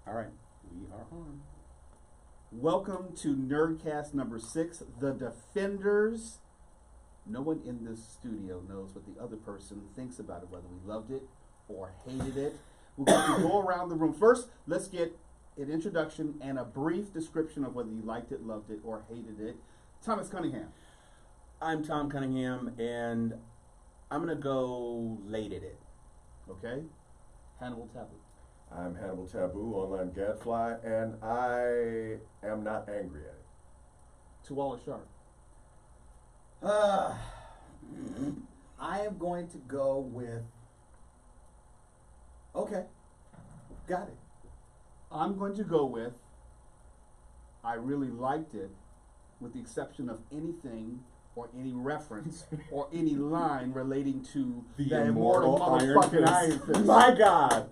All right, we are on. Welcome to NerdCast number 6, The Defenders. No one in this studio knows what the other person thinks about it, whether we loved it or hated it. We're going to go around the room. First, let's get an introduction and a brief description of whether you liked it, loved it, or hated it. Thomas Cunningham. I'm Tom Cunningham, and I'm going to go late at it. Okay. Hannibal Taboo. I'm Hannibal Taboo, online gadfly, and I am not angry at it. Tuwala Sharp. I am going to go with, okay, got it. I'm going to go with, I really liked it, with the exception of anything or any reference or any line relating to the immortal motherfucking Iron Fist. My God.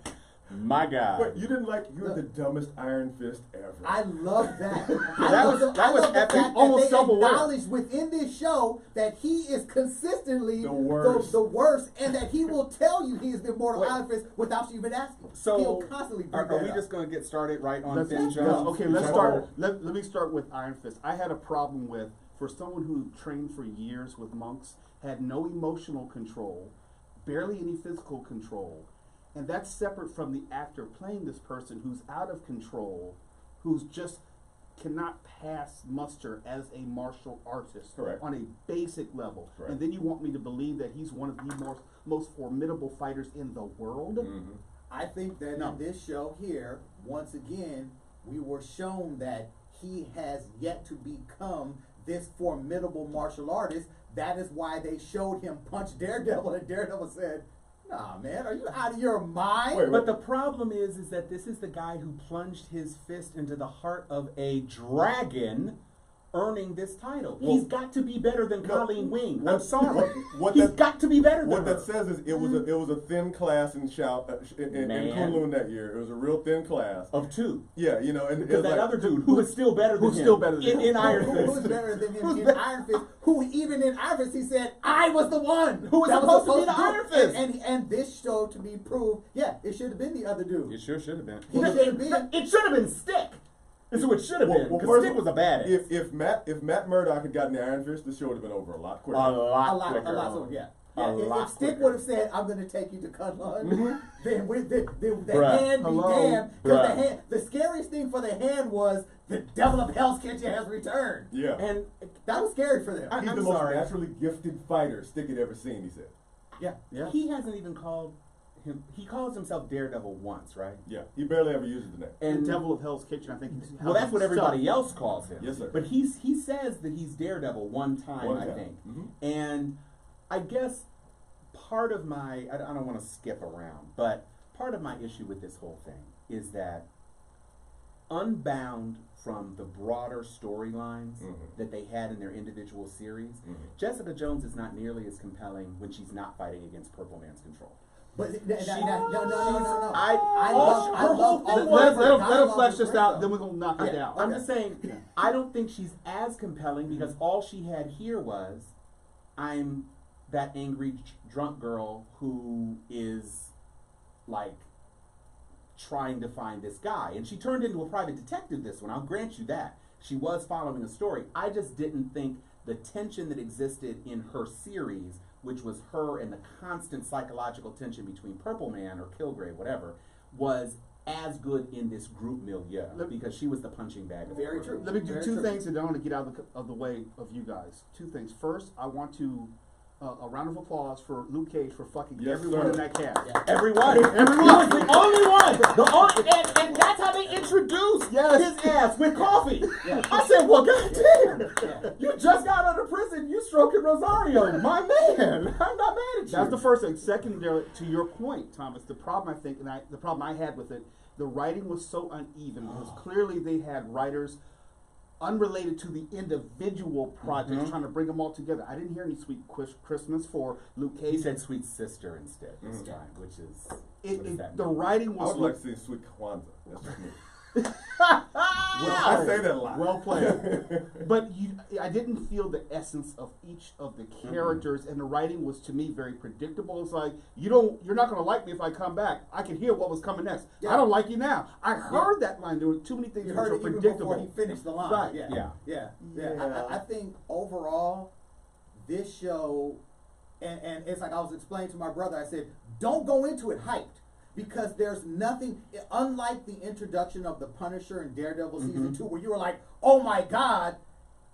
My God. Wait, you didn't like, you're the dumbest Iron Fist ever. I love that. That was epic. Almost self-aware. Acknowledge within this show that he is consistently The worst. the worst, and that he will tell you he is the immortal Wait. Iron Fist without you even asking. So, he'll constantly bring are we that just up. going to get started right on Let's Finn let's- Jones? okay, let's Joe? start. Let me start with Iron Fist. I had a problem with, for someone who trained for years with monks, had no emotional control, barely any physical control, and that's separate from the actor playing this person who's out of control, who's just cannot pass muster as a martial artist. Correct. On a basic level. Correct. And then you want me to believe that he's one of the most formidable fighters in the world? Mm-hmm. I think that in this show here, once again, we were shown that he has yet to become this formidable martial artist. That is why they showed him punch Daredevil, and Daredevil said, "Nah, man, are you out of your mind?" Wait, But the problem is that this is the guy who plunged his fist into the heart of a dragon, earning this title. Well, He's got to be better than no, Colleen Wing. I'm what- sorry. what He's that- got to be better than What her. that says is it was a thin class in in Man. Kunlun that year. It was a real thin class. Of two. Yeah, you know, and Because it's that like, other dude, who is still better than Who's him. still better than him. in Iron Who's Fist. better than him in Iron Fist? Who even in Iron Fist he said, "I was the one Who was that supposed to be the do Iron it." Fist. And this show to be proved, yeah, it should have been the other dude. It sure should have been. He should have been. It should have been Stick. That's who it should have been. Because first Stick of was a badass. If Matt Murdock had gotten the Iron Fist, the show would have been over a lot quicker. A A lot lot, quicker. so yeah. A Yeah, lot if Stick quicker. would have said, "I'm going to take you to Kunlun," then with the Bruh. hand be Hello. damned. Because Bruh. the hand, the scariest thing for the hand was the devil of Hell's Kitchen has returned. Yeah. And That was scary for them. He's I'm the most sorry. naturally gifted fighter Stick had ever seen, he said. Yeah. he hasn't even called him. He calls himself Daredevil once, right? Yeah. He barely ever uses the name. And the Devil of Hell's Kitchen, I think. well, that's what everybody else calls him. Yes, sir. But he says that he's Daredevil one time, One I time. think. Mhm. And I guess part of my, I don't want to skip around, but part of my issue with this whole thing is that unbound from the broader storylines Mhm. that they had in their individual series, Mhm. Jessica Jones is not nearly as compelling when she's not fighting against Purple Man's control. But no. Her I whole love thing all was- the Let him dialogue flesh was this great, out, though. then we're going to knock it Yeah. down. I'm Okay. just saying, Yeah. I don't think she's as compelling because all she had here was, I'm that angry drunk girl who is like trying to find this guy. And she turned into a private detective this one. I'll grant you that. She was following a story. I just didn't think the tension that existed in her series, which was her and the constant psychological tension between Purple Man or Kilgrave, whatever, was as good in this group milieu because she was the punching bag. of Very the true. group. Let me do Very two true. things, and I want to get out of the way of you guys. Two things. First, I want to a round of applause for Luke Cage for fucking Yes, everyone sir. in that cast. Yeah. Everyone. He was the only one. And that's how they introduced Yes. his ass with coffee. Yeah. I said, well, goddamn. Yeah. You just got out of prison. You stroking Rosario. My man. I'm not mad at you. That's the first thing. Secondary to your point, Thomas, the problem I think, and the problem I had with it, the writing was so uneven because clearly they had writers unrelated to the individual projects trying to bring them all together. I didn't hear any Sweet Christmas for Luke Cage. He said sweet sister instead this time, which is, what does that the mean? writing I was would like to see Sweet Kwanzaa. That's just me. I say that a lot. Well played. But I didn't feel the essence of each of the characters, and the writing was to me very predictable. It's like you're not going to like me if I come back. I can hear what was coming next. Yeah. I don't like you now. I heard that line. There were too many things You that heard were it even predictable. before he finished the line. Right. Yeah. I think overall, this show, and it's like I was explaining to my brother, I said, don't go into it hyped. Because there's nothing, unlike the introduction of the Punisher and Daredevil season 2, where you were like, oh my God,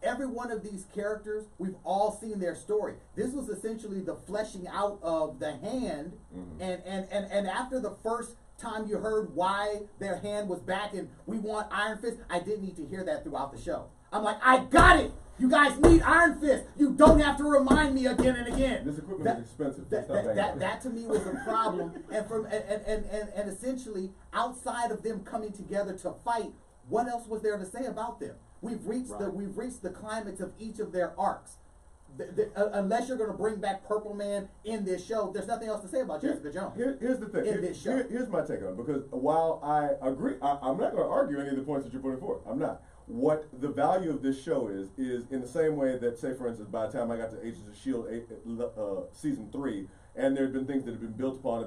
every one of these characters, we've all seen their story. This was essentially the fleshing out of the Hand, and after the first time you heard why their Hand was back and we want Iron Fist, I didn't need to hear that throughout the show. I'm like, I got it! You guys need Iron Fist. You don't have to remind me again and again. This equipment is expensive. That to me was a problem. And essentially, outside of them coming together to fight, what else was there to say about them? We've reached the climax of each of their arcs. Unless you're going to bring back Purple Man in this show, there's nothing else to say about Jessica Jones. Here's the thing. This show. Here's my take on it. Because while I agree, I'm not going to argue any of the points that you're putting forth. I'm not. What the value of this show is in the same way that, say, for instance, by the time I got to Agents of S.H.I.E.L.D. season 3, and there had been things that had been built upon,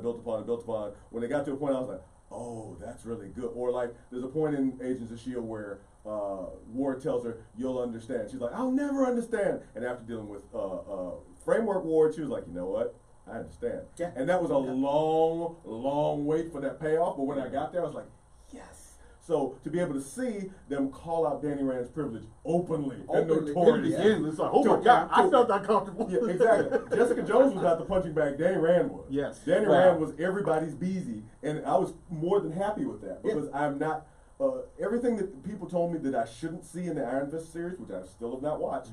when they got to a point, I was like, oh, that's really good. Or like, there's a point in Agents of S.H.I.E.L.D. where Ward tells her, you'll understand. She's like, I'll never understand. And after dealing with Framework Ward, she was like, you know what? I understand. Yeah. And that was a long, long wait for that payoff. But when I got there, I was like, yes. So to be able to see them call out Danny Rand's privilege openly and notoriously. It's like, oh my God, I felt uncomfortable. Yeah, exactly. Jessica Jones was not the punching bag. Danny Rand was. Yes. Danny Rand was everybody's beezy, and I was more than happy with that because I'm not. Everything that people told me that I shouldn't see in the Iron Fist series, which I still have not watched,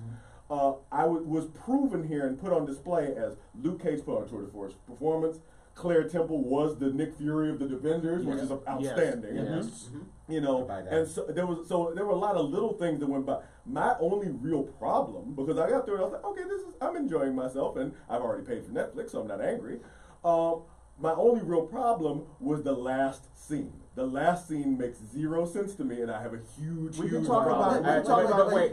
was proven here and put on display as Luke Cage put on tour de force performance. Claire Temple was the Nick Fury of the Defenders, which is outstanding. Yes. You know, and so there were a lot of little things that went by. My only real problem, because I got through it, I was like, okay, I'm enjoying myself, and I've already paid for Netflix, so I'm not angry. My only real problem was the last scene. The last scene makes zero sense to me, and I have a huge problem.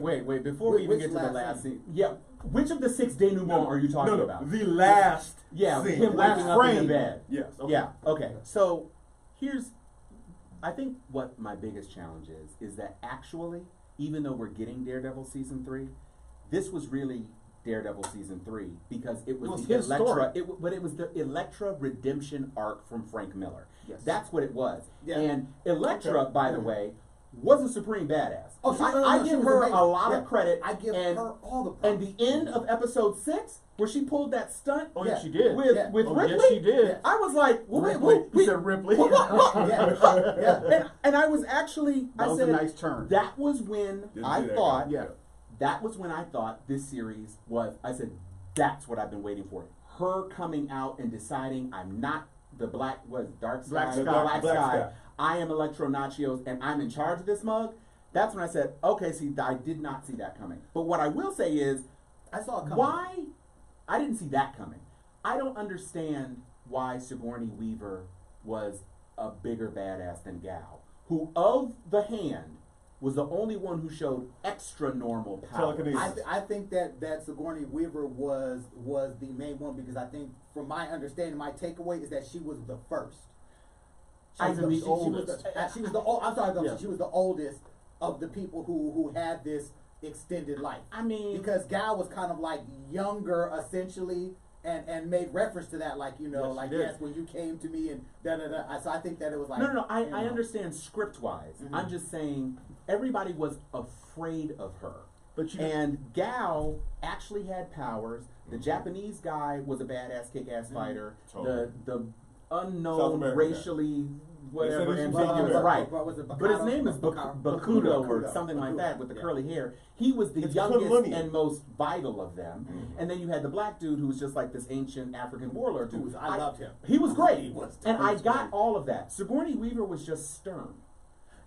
Wait. Before we even get to the last scene. Yeah. Which of the 6 denouements are you talking about? The last scene. Him waking up in the bed. Yes. Okay. Yeah, okay. So, I think what my biggest challenge is that actually, even though we're getting Daredevil Season 3, this was really Daredevil Season 3 because it was the his Elektra, story. but it was the Elektra redemption arc from Frank Miller. Yes. That's what it was. Yeah. And Elektra, by the way, was a supreme badass. Oh, I give her amazing. a lot of credit. I give her all the props. And the end of episode 6, where she pulled that stunt She did. with Ripley, yes, she did. I was like, wait. You said Ripley. And I was actually, That was a nice turn. That was when That was when I thought this series was. I said, that's what I've been waiting for. Her coming out and deciding I'm not the black sky. I am Electro Nachios, and I'm in charge of this mug. That's when I said, okay, see, I did not see that coming. But what I will say is, I saw it coming. Why? I didn't see that coming. I don't understand why Sigourney Weaver was a bigger badass than Gal, who of the Hand was the only one who showed extra normal power. I think that Sigourney Weaver was the main one because I think, from my understanding, my takeaway is that she was the first. She was the oldest of the people who had this extended life. I mean, because Gal was kind of like younger, essentially, and made reference to that, like, yes, when you came to me and da-da-da. So I think that it was like... No, I understand script-wise. Mm-hmm. I'm just saying everybody was afraid of her. And Gal actually had powers. The Japanese guy was a badass, kick-ass fighter. Totally. The unknown, racially... whatever, ambiguous, right? But his name is Bakudo or something like that with the curly hair. He was the youngest and most vital of them. Mm-hmm. And then you had the black dude who was just like this ancient African warlord. I loved him. He was great. I got all of that. Sigourney Weaver was just stern.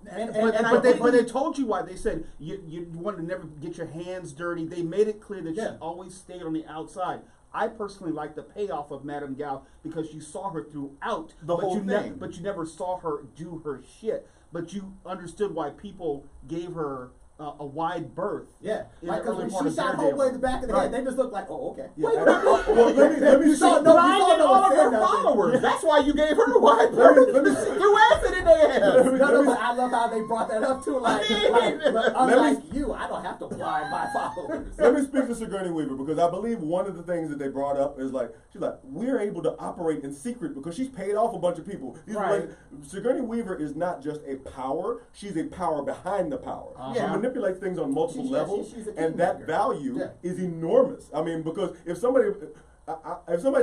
But they told you why. They said you wanted to never get your hands dirty. They made it clear that she always stayed on the outside. I personally like the payoff of Madame Gal because you saw her throughout the whole thing. but you never saw her do her shit. but you understood why people gave her a wide berth. Yeah, in like the because early when part she of shot Daredevil. Homeboy in the back of the Right. head, they just looked like, oh, okay. Yeah, Wait, well, let me you see. blinded all of her followers. That's why you gave her a wide berth. let me- Threw acid in their ass. No, but I love how they brought that up too. Like Let unlike you, I don't have to blind my followers. Let me speak to Sigourney Weaver because I believe one of the things that they brought up is like she's like we're able to operate in secret because she's paid off a bunch of people. Right. Sigourney Weaver is not just a power; she's a power behind the power. She Yeah. manipulates things on multiple levels, she's a and that kingmaker. value Yeah. is enormous. I mean, because if somebody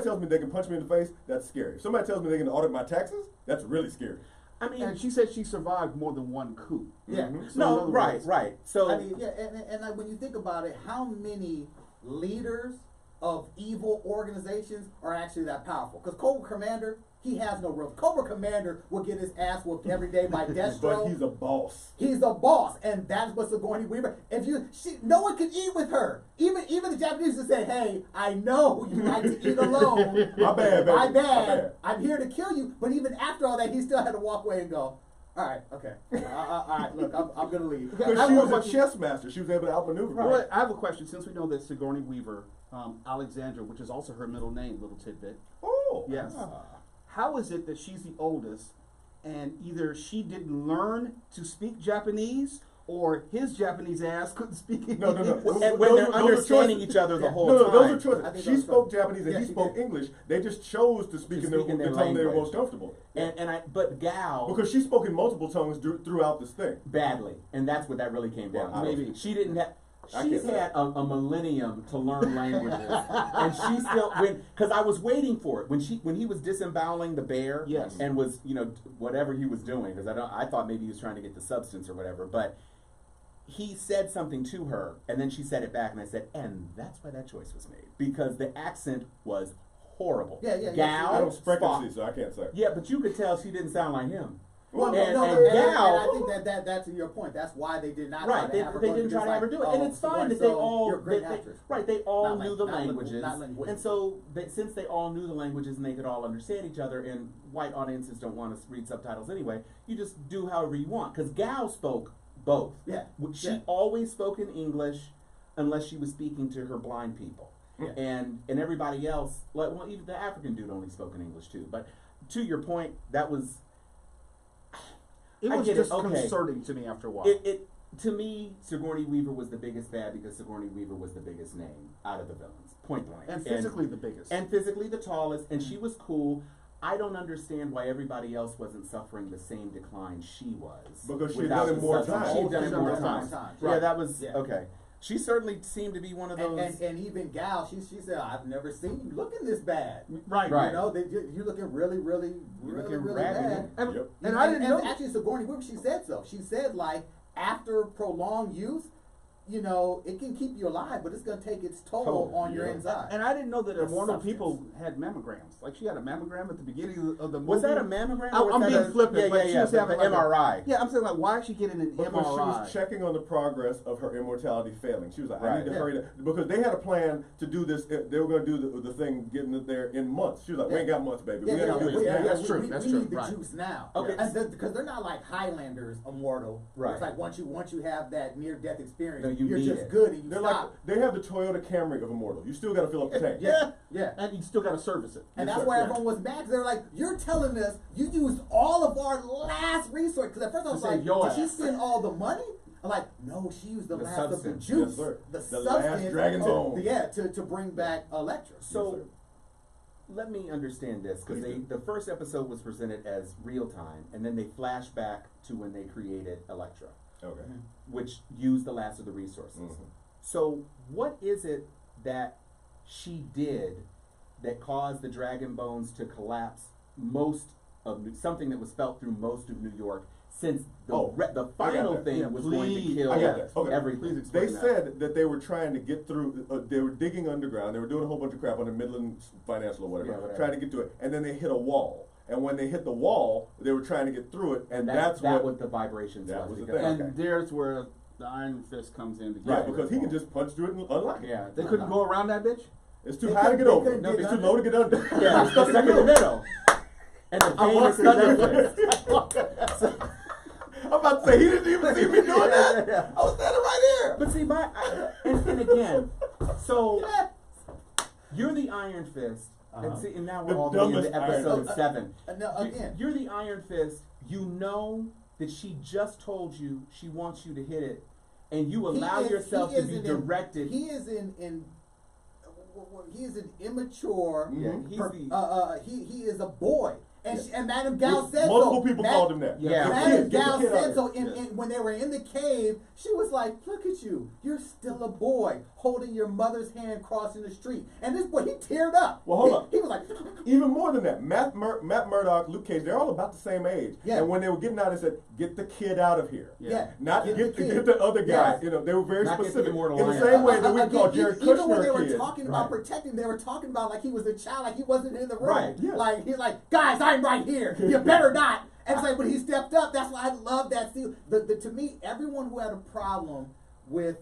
tells me they can punch me in the face, that's scary. If somebody tells me they can audit my taxes, that's really scary. I mean, And she said she survived more than one coup. Yeah. Mhm. So in no, other right, words- right. So I mean, yeah, and like when you think about it, how many leaders of evil organizations are actually that powerful? Because Cobra Commander, he has no real. Cobra Commander will get his ass whooped every day by But Destro. he's a boss. He's a boss, and that's what Sigourney Weaver. No one can eat with her. Even the Japanese would say, "Hey, I know you like to eat alone. My bad, baby. My My bad. bad. I'm here to kill you." But even after all that, he still had to walk away and go, "All right, okay, all right. Look, I'm gonna leave." Because I she was was a chess master. She was able to outmaneuver. Well, people. I have a question. Since we know that Sigourney Weaver, Alexandra, which is also her middle name, little tidbit. Oh. Yes. How is it that she's the oldest, and either she didn't learn to speak Japanese, or his Japanese ass couldn't speak English? No. and when they're understanding each other the whole time. those are I choices. think She those spoke are- Japanese and Yeah, he she spoke did. English. They just chose to speak in speak in the their tongue they were language. most comfortable. But Gal Because she spoke in multiple tongues throughout this thing. badly, and that's what that really came down. Well, to. maybe. She didn't have. I She's can't say. had a millennium to learn languages, and she still because I was waiting for it when he was disemboweling the bear, Yes. and was whatever he was doing because I thought maybe he was trying to get the substance or whatever, but he said something to her, and then she said it back, and I said, and that's why that choice was made because the accent was horrible. Yeah. Gal, I don't speak fought- English, so I can't say. Yeah, but you could tell she didn't sound like him. Well, And- no, and and Gal- I think that's to your point. That's why they did not. Right, try they to have her they go didn't because try to ever do it, and it's fine that they all You're a great they- actress. right they all Not knew like- the not ling- languages, not linguistic. and so since they all knew the languages and they could all understand each other, and white audiences don't want to read subtitles anyway, you just do however you want. Because Gal spoke both. Yeah, She yeah. always spoke in English, unless she was speaking to her blind people, Yeah. and everybody else, even the African dude only spoke in English too. But to your point, that was. It I was get it, disconcerting to me after a while. It to me, Sigourney Weaver was the biggest bad because Sigourney Weaver was the biggest name out of the villains, point blank, and physically the biggest. and physically the tallest, and she was cool. I don't understand why everybody else wasn't suffering the same decline she was. Because she had without done it the more substance. times. She had done She's it done more it more times. times. Yeah, Right. that was Yeah. okay. She certainly seemed to be one of those. And even Gal, she said, "I've never seen you looking this bad." right. Right. You know, you looking really looking bad. raggedy. And, Yep. and I didn't know. Actually, Sigourney Weaver, she said so. She said like after prolonged use, it can keep you alive, but it's going to take its toll on your Yeah. inside. And I didn't know that The immortal substance. people had mammograms. Like she had a mammogram at the beginning of the movie. Was that a mammogram? I- or was I'm that being a, flippant, Yeah, but yeah, she yeah. was The having like a- MRI. Yeah, I'm saying like, why is she getting an Because MRI? she was checking on the progress of her immortality failing. She was like, I Right. need to Yeah. hurry that. Because they had a plan to do this. They were going to do the thing, getting it there in months. She was like, we ain't got months, baby. We got to do this now. That's true, We that's need true, the right. juice now. Okay. Because they're not like Highlanders immortal. Right. It's like once you have that near death experience, No, you you're need just it. good and you They're stop. like, they have the Toyota Camry of immortal. You still got to fill up the tank. Yeah. And you still got to service it. And Yes, that's sir. why Yeah. everyone was mad. 'Cause they were like, "You're telling us you used all of our last resource." Because at first I was To like, save your "Did she ass." spend all the money?" I'm like, "No, she used the The last of the substance. juice, Yes, sir. the The last substance, dragon bone. to bring back Elektra." So, Yes, sir. let me understand this because Please do. the first episode was presented as real time, and then they flash back to when they created Elektra, Okay. which used the last of the resources. Mhm. So, what is it that she did that caused the dragon bones to collapse something that was felt through most of New York? Since the final that. thing Yeah, was going to please. kill I got that. Okay. everything. Please explain They that. said that they were trying to get through. They were digging underground. They were doing a whole bunch of crap on the Midland Financial or whatever, Yeah, whatever. trying to get to it. And then they hit a wall. And when they hit the wall, they were trying to get through it. And that's that what. was the vibrations. that was the because- thing. And okay. there's where the Iron Fist comes in to get Right, rid of because he it. can just punch through it and unlock it. Yeah, They couldn't go around that bitch? It's too They high to couldn't- get they over. couldn't No, get it's too under. low to get under. Yeah, it's stuck in the middle. And the I famous walked in that Thunder Fist. I'm about to say, he didn't even see me doing that. I was standing right here. But see, and again, so you're the Iron Fist, and now we're The all the way dumbest into episode Iron- 7. No, again. You're the Iron Fist. You know that she just told you she wants you to hit it, and you allow yourself to be directed. He is an immature. Yeah, he is a boy. And, Yeah. and Madame Gal said Multiple so. people called him that. Yeah. Madame Get the Gal kid out said of so here. when they were in the cave. She was like, "Look at you. You're still a boy holding your mother's hand crossing the street." And this boy, he teared up. Well, hold on. He was like, Even more than that, Matt Murdock, Luke Cage, they're all about the same age. Yeah. And when they were getting out, they said, "Get the kid out of here." Yeah. Not Get get the kid. the other guy. Yes. You know, they were very Not get the specific. immortal In the lion. same way that we Again, call Jared even when Kushner they a were kid. talking about protecting, they were talking about like he was a child, like he wasn't in the room. Right, yeah. Like he's like, "Guys, I'm right here. You better not." And it's like when he stepped up, that's why I love that scene. To me, everyone who had a problem with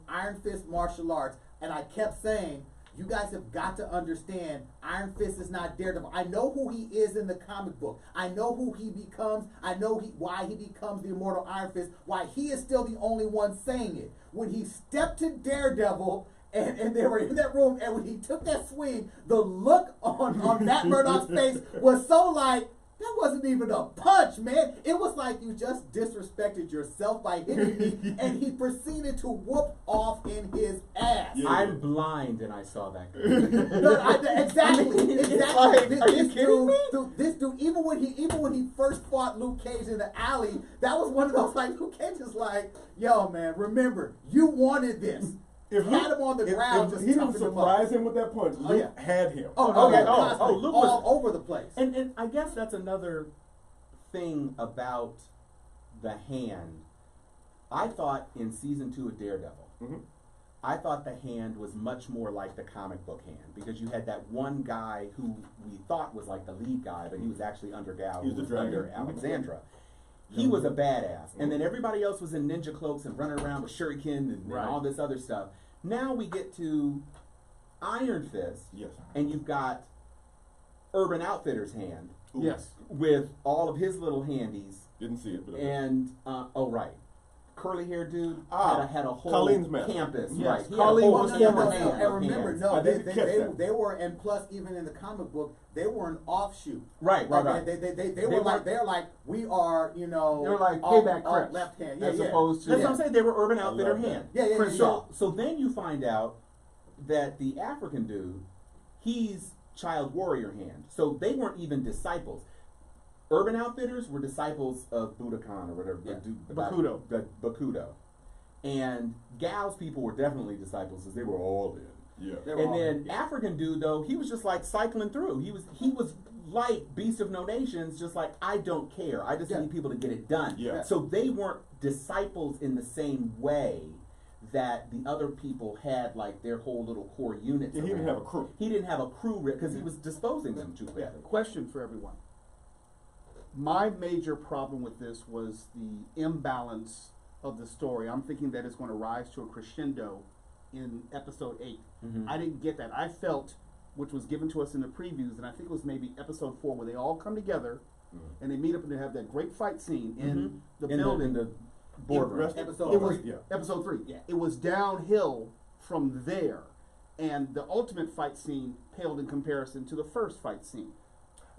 Iron Fist martial arts, and I kept saying, you guys have got to understand, Iron Fist is not Daredevil. I know who he is in the comic book. I know who he becomes. I know why he becomes the immortal Iron Fist. Why he is still the only one saying it. When he stepped to Daredevil. And they were in that room, and when he took that swing, the look on Matt Murdock's face was so like, that wasn't even a punch, man. It was like you just disrespected yourself by hitting me, and he proceeded to whoop off in his ass. Yeah. I'm blind, and I saw that. Exactly. Like, are you kidding me? This dude, even when he first fought Luke Cage in the alley, that was one of those like Luke Cage is like, yo, man, remember you wanted this. If Had him on the ground, if just he didn't toughened him surprise him with that punch. Oh, Luke yeah. had him. Luke was all over the place. And I guess that's another thing about the hand. I thought in season 2 of Daredevil, Mhm. I thought the hand was much more like the comic book hand because you had that one guy who we thought was like the lead guy, but he was actually under Gal, He who was was the dragon. under Alexandra. He was a badass, and then everybody else was in ninja cloaks and running around with shuriken and Right. all this other stuff. Now we get to Iron Fist, Yes. and you've got Urban Outfitter's hand Ooh. Yes. with all of his little handies, Didn't see it, but okay. and curly haired dude had a whole Colleen's man. campus. Yes, Right, he had a Colleen whole was camera the hand And of remember, hands. no, I they didn't catch that. were, and plus, even in the comic book, they were an offshoot. Right. They were like, they're like, we are, They were like all payback Crips, left hand. as opposed to That's what I'm saying. They were Urban Outfitter love that. hand. Yeah. So then you find out that the African dude, he's Child Warrior hand. So they weren't even disciples. Urban Outfitters were disciples of Budokan or whatever. Bakudo. Bakudo. And Gal's people were definitely disciples because they were all in. Yeah. They were And all then in. African dude though, he was just like cycling through. He was like Beast of No Nations, just like I don't care. I just need people to get it done. Yeah. So they weren't disciples in the same way that the other people had like their whole little core units. Yeah, he didn't around. have a crew. He didn't have a crew because he was disposing them too quickly. Question for everyone. My major problem with this was the imbalance of the story. I'm thinking that it's going to rise to a crescendo in episode 8. Mhm. I didn't get that. I felt, which was given to us in the previews, and I think it was maybe episode 4, where they all come together and they meet up and they have that great fight scene in the building. in the boardroom. Episode It was 3. Yeah. episode 3. Yeah. It was downhill from there, and the ultimate fight scene paled in comparison to the first fight scene.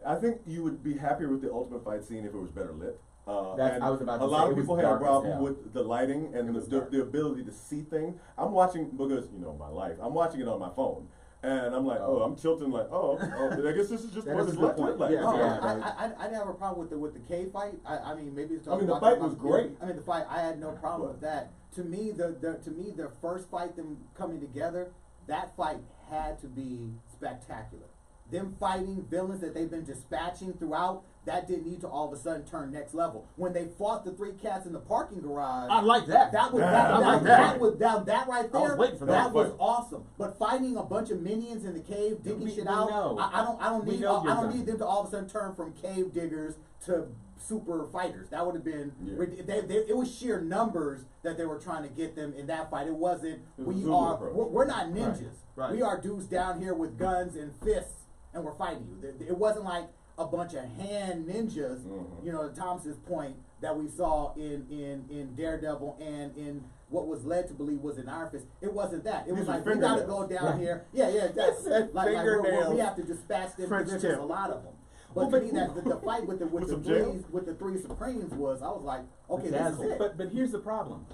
I think you would be happier with the ultimate fight scene if it was better lit. I was about to a say, lot it of was people had a dark as problem hell. with the lighting and It was the, dark. the ability to see things. I'm watching because my life. I'm watching it on my phone, and I'm like, I'm tilting like, I guess this is just That what is it's a good left point. like. Yeah. I didn't have a problem with the cave fight. I mean, maybe it's I mean, the fight was great. I mean, the fight. I had no problem with that. To me, the first fight, them coming together, that fight had to be spectacular. Them fighting villains that they've been dispatching throughout, that didn't need to all of a sudden turn next level. When they fought the 3 cats in the parking garage, I like that. That was Yeah, that, I that, like that was that right I was there. waiting for that. That was Fight. awesome. But fighting a bunch of minions in the cave, digging We- shit we out. know. I don't We need know you're I don't done. need them to all of a sudden turn from cave diggers to super fighters. That would have been it was sheer numbers that they were trying to get them in that fight. It wasn't It was we Zulu are approach. we're not ninjas. Right. We are dudes down here with guns and fists and we're fighting you. It wasn't like a bunch of hand ninjas, Mhm. to Thomas's point, that we saw in Daredevil and in what was led to believe was in Iron Fist. It wasn't that. It was These are like, we gotta fingernails. go down here. Yeah, that's said like where we fingernails. have to dispatch them French because there's a tip. lot of them. Well, But but to me, that the fight with With some gel? the three Supremes was, I was like, okay, this is Dazzle. it. But here's the problem.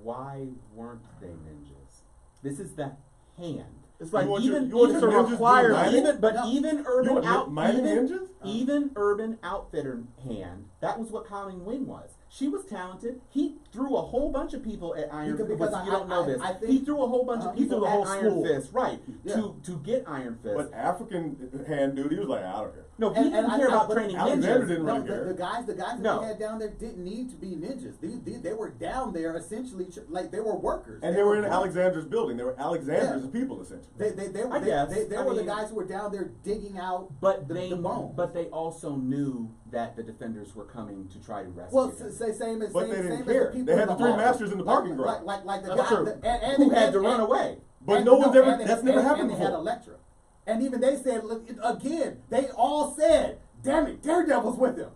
Why weren't they ninjas? This is the hand. It's like You want even, you want even, your ninjas require- doing mining? even but No. even You urban want out mining even, ninjas? even urban outfitter hand, that was what Colleen Wing was. She was talented. He threw a whole bunch of people at Iron Fist. Because You don't know this. I think, He threw a whole bunch of he people threw the at whole Iron school. Fist, right? Yeah. To get Iron Fist. But African hand dude, he was like, I don't care. No, he And- didn't and care I- about but training Alexander ninjas. didn't no, really care. the guys that No. they had down there didn't need to be ninjas. They were down there essentially like they were workers. And they were in workers. Alexander's building. They were Alexander's Yeah. people, essentially. They I guess. they I were the mean- guys who were down there digging out But the they bones. but they also knew that the defenders were coming to try to rescue well, them. say same as But same, they didn't same care. as the people They had in the three hall. masters in the parking garage. Like the That's guy true. Who had to run away. But no one's ever, they- that's never happened and they had before. Elektra. And even they said, look, again, they all said, damn it, Daredevil's with him.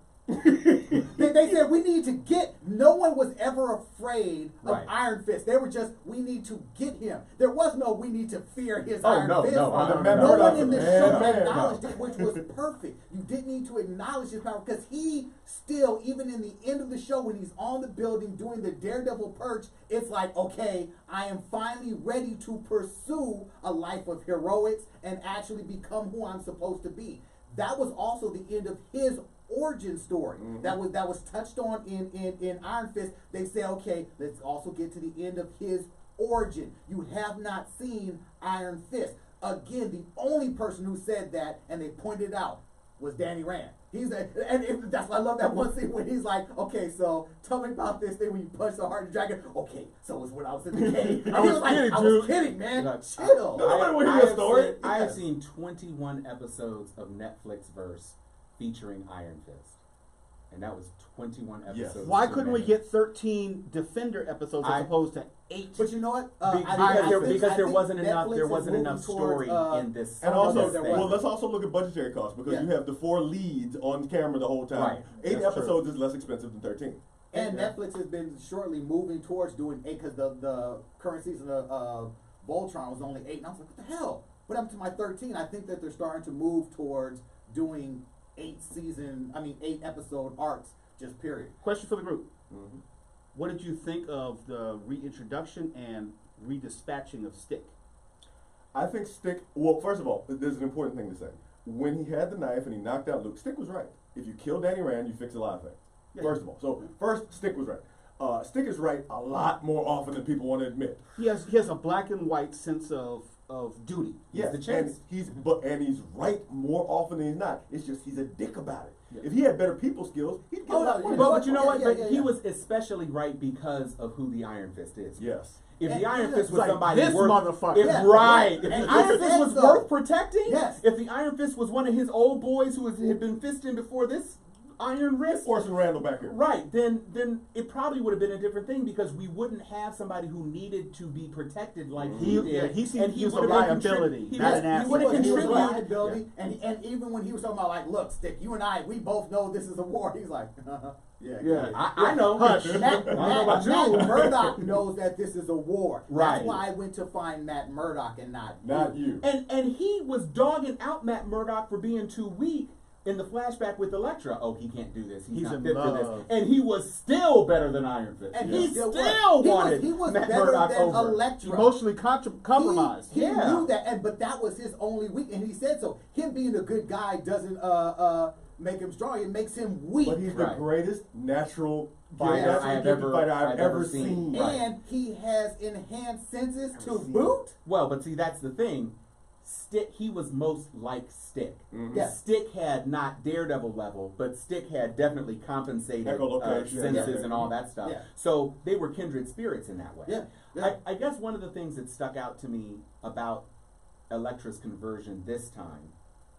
they said, we need to get, no one was ever afraid of Right. Iron Fist. They were just, we need to get him. There was no, we need to fear his Oh, Iron no, Fist. no, the no, man No Murdoch one in the was show man, acknowledged no. it, which was perfect. You didn't need to acknowledge his power because he still, even in the end of the show, when he's on the building doing the Daredevil perch, it's like, okay, I am finally ready to pursue a life of heroics and actually become who I'm supposed to be. That was also the end of his origin story. That was touched on in Iron Fist. They say, okay, let's also get to the end of his origin. You have not seen Iron Fist. Again, the only person who said that, and they pointed out, was Danny Rand. That's why I love that one scene when he's like, okay, so tell me about this thing when you punch the heart of the dragon. Okay, so it's when I was in the cave. And he was like, I was kidding, man. Look, Chill. Nobody wanna hear a story. I have seen 21 episodes of Netflix verse featuring Iron Fist. And that was 21 episodes. Yes. Why too couldn't we many. get 13 Defender episodes as opposed to 8? But you know what? Because there wasn't enough. Netflix There is wasn't enough moving towards, story in this. And Oh, also, no, there well, wasn't. let's also look at budgetary costs because Yeah. you have the 4 leads on camera the whole time. Right. 8 That's episodes is less expensive than 13. And Yeah. Netflix has been shortly moving towards doing 8 because the current season of Voltron was only 8. And I was like, what the hell? What happened to my 13? I think that they're starting to move towards doing 8 episode arcs, just period. Question for the group. What did you think of the reintroduction and redispatching of Stick? I think Stick, well, first of all, there's an important thing to say. When he had the knife and he knocked out Luke, Stick was right. If you kill Danny Rand, you fix a lot of things. Yeah. First of all. So, first, Stick was right. Stick is right a lot more often than people want to admit. He has a black and white sense of duty. Yes, the chase. and he's right more often than he's not. It's just he's a dick about it. Yeah. If he had better people skills, he'd get Oh, a lot no, more. But you know what? Yeah, But yeah, he yeah. was especially right because of who the Iron Fist is. Yes. If the And Iron yeah, Fist was like somebody this worth, motherfucker. if, Yeah. right? If And the I Iron Fist said was so. worth protecting, Yes. if the Iron Fist was one of his old boys who had been fisting before this Iron Wrist, Orson Randall back here. right? Then it probably would have been a different thing because we wouldn't have somebody who needed to be protected like he did. he was a would have been liability, he not was- an he asset. would have He was a contributed. liability, and even when he was talking about like, look, Stick, you and I, we both know this is a war. He's like, yeah. I know. Hush. Matt about you. Murdock knows that this is a war. Right. That's why I went to find Matt Murdock and not You. And he was dogging out Matt Murdock for being too weak in the flashback with Elektra. Oh, he can't do this. He's He's not in fit for this. love. And he was still better than Iron Fist. And he still still was. wanted He was Matt better Murdock than over. Elektra. Emotionally compromised. He Yeah. knew that, but that was his only weak, and he said so. Him being a good guy doesn't make him strong. It makes him weak. But he's the Right. greatest natural Fighter naturally I've gifted ever- fighter I've I've ever ever seen. seen. Right. And he has enhanced senses to seen boot. Well, but see, that's the thing. Stick, he was most like Stick. Yeah. Stick had not Daredevil level, but Stick had definitely compensated Echolocation. senses Yeah. and all that stuff. Yeah. So they were kindred spirits in that way. Yeah. Yeah. I guess one of the things that stuck out to me about Elektra's conversion this time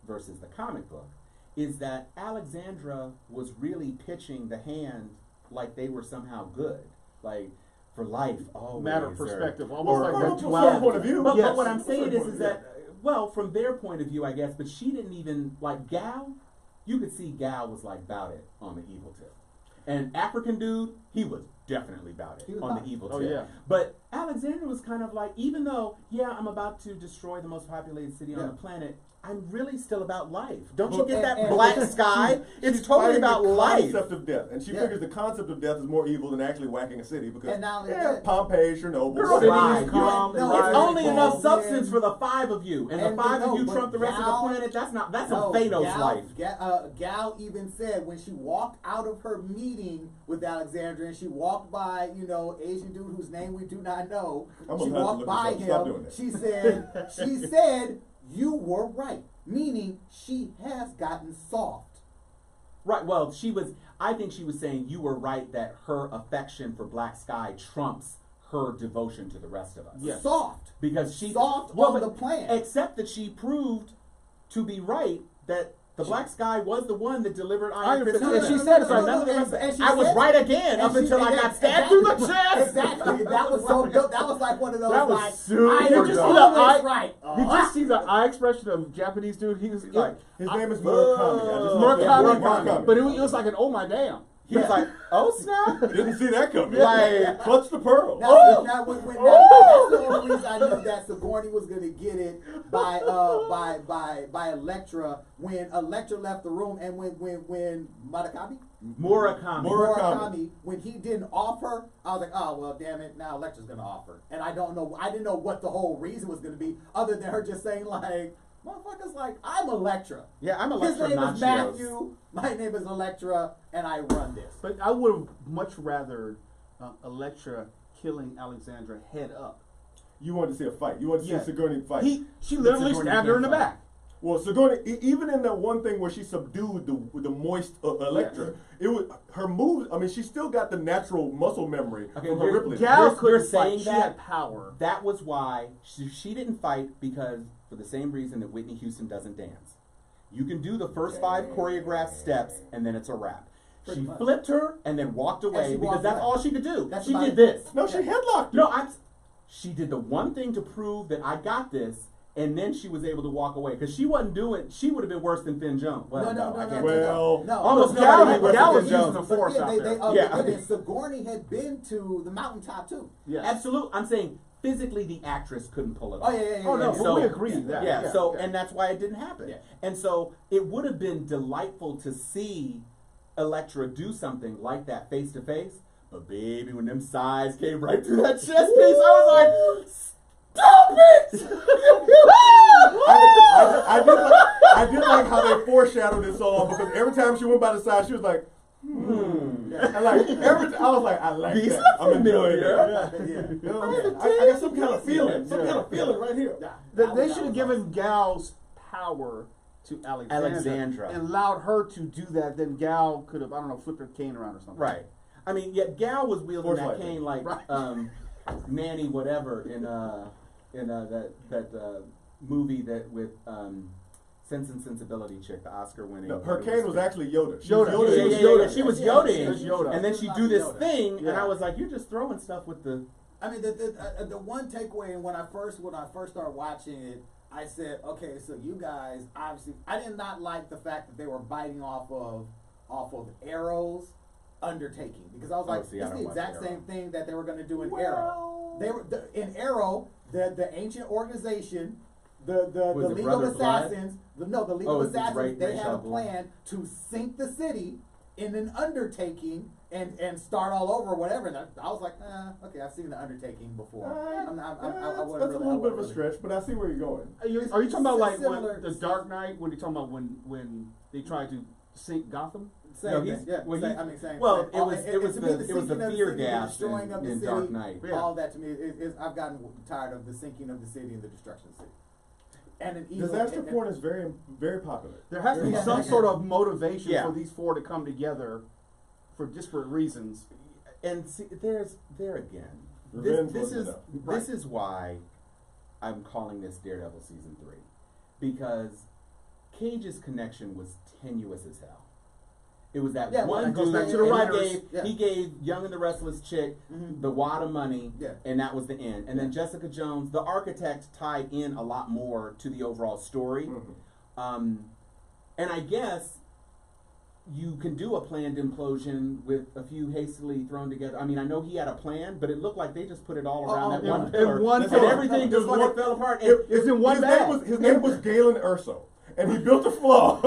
versus the comic book is that Alexandra was really pitching the hand like they were somehow good, like for life. Always, Matter of or- perspective, almost like From that a certain duality. point of view. But, Yes. but what I'm saying Certain is point of that, well, from their point of view, I guess, but she didn't even, like Gal, you could see Gal was like about it on the evil tip. And African dude, he was definitely about it on the evil tip. Oh, yeah. But Alexandra was kind of like, even though, yeah, I'm about to destroy the most populated city on the planet, I'm really still about life. Don't you get that black sky? It's totally about life. Concept of death, and she figures the concept of death is more evil than actually whacking a city because Pompeii, Chernobyl, it's only enough substance for the 5 of you, and the 5 of you trump the rest of the planet. That's some Thanos life. Gal even said when she walked out of her meeting with Alexandra, and she walked by, Asian dude whose name we do not know. She walked by him. She said. You were right, meaning she has gotten soft. Right, well, I think she was saying you were right that her affection for Black Sky trumps her devotion to the rest of us. Yes. Soft. Because she... Soft on the plan. Except that she proved to be right that the Black Sky was the one that delivered Iron Fist. And she said it, I was right again up until I got stabbed through the chest. Exactly. That was so dope. That was like one of those, that was like, super I am right. Did you see the eye expression of Japanese dude? He was like... His name is Murakami. Murakami. But it was like an oh my damn. He was like, oh snap! Didn't see that coming. Like, clutch the pearl. That's the only reason I knew that Sigourney was gonna get it by Elektra when Elektra left the room, and when Murakami, when he didn't offer, I was like, oh well, damn it, now Elektra's gonna offer, and I didn't know what the whole reason was gonna be, other than her just saying like, motherfuckers, like, I'm Elektra. Yeah, I'm Elektra. His name is Matthew. My name is Elektra, and I run this. But I would have much rather Elektra killing Alexandra head up. You wanted to see a fight. You wanted to see Sigourney fight. She literally stabbed her in the back. Well, Sigourney, even in that one thing where she subdued the moist Elektra, it was her moves. I mean, she still got the natural muscle memory from her Ripley. Gal couldn't saying fight. She had power. That was why she didn't fight, because for the same reason that Whitney Houston doesn't dance. You can do the first 5 choreographed steps, and then it's a wrap. She flipped her and then walked away because that's all she could do. She did this. No, she headlocked her. No, she did the one thing to prove that I got this, and then she was able to walk away because she wasn't doing. She would have been worse than Finn Jones. No. Almost Gal was using the force out there. Sigourney had been to the mountaintop too. Yeah, absolutely. I'm saying physically the actress couldn't pull it off. Oh no, so we agree with that. Yeah. And that's why it didn't happen. Yeah. And so it would have been delightful to see Elektra do something like that face to face. But baby, when them sighs came right through that chest piece, I was like, stop it! I did like how they foreshadowed this all, because every time she went by the side, she was like, And like every time I was like, I like that. I'm enjoying that. I got some kind of feeling. Some kind of feeling right here. They should have given Gal's power to Alexandra and allowed her to do that. Then Gal could have, I don't know, flipped her cane around or something. Right. I mean, yet Gal was wielding that cane like Nanny whatever in that movie that with Sense and Sensibility chick, the Oscar-winning. No, her cane was actually Yoda. Yoda. She was Yoda. And then she'd do this thing, and I was like, "You're just throwing stuff with the." I mean, the one takeaway when I first started watching it, I said, "Okay, so you guys obviously." I did not like the fact that they were biting off of Arrow's undertaking, because I was like, "It's the exact same thing that they were going to do in Arrow." They were in Arrow, the ancient organization. The League of Assassins, the League of Assassins, they had a plan to sink the city in an undertaking and start all over or whatever. And I was like, okay, I've seen the undertaking before. That's a little bit of a stretch, but I see where you're going. Are you talking about like the Dark Knight, when you're talking about when they tried to sink Gotham? It was the fear gas in Dark Knight. All that to me is I've gotten tired of the sinking of the city and the destruction of the city. And disaster porn is very, very popular. There has to be some sort of motivation for these four to come together for disparate reasons. And see, there again. This is why I'm calling this Daredevil season 3, because Cage's connection was tenuous as hell. It was that one dude, back to the writers. He gave Young and the Restless chick the wad of money, and that was the end. And then Jessica Jones, the architect, tied in a lot more to the overall story. And I guess you can do a planned implosion with a few hastily thrown together. I mean, I know he had a plan, but it looked like they just put it all around that one pillar. In one and pillar. everything just One- fucking fell apart. And It's in one bag. His name was Galen Urso, and he built a flaw.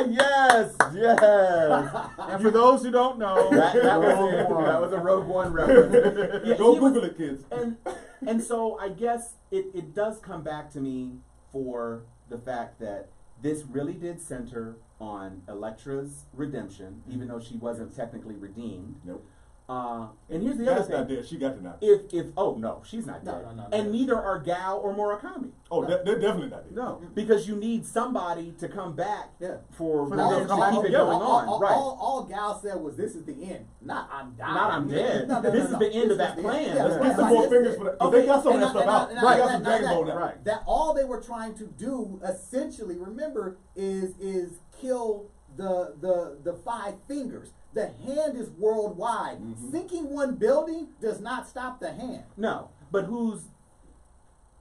yes, yes. And for those who don't know, That was a Rogue One reference. Yeah, Go he was- Google it, kids. And so I guess it does come back to me for the fact that this really did center on Elektra's redemption, even though she wasn't technically redeemed. Nope. And here's the other That's thing. not dead. She got to not. If oh no, she's not No, dead. no, And neither are Gal or Murakami. Oh, they're definitely not dead. No, because you need somebody to come back Yeah. for For them to revenge come to back keep it together. going on. Right. All Gal said was, "This is the end." Not I'm dying. Not I'm dead. This is the end of that plan. Let's Yeah. get some more fingers for that. 'Cause they got some of that stuff out. They got some Dragon Ball now. Right. That all they were trying to do, essentially, remember, is kill the five fingers. The hand is worldwide. Mhm. Sinking one building does not stop the hand. No, but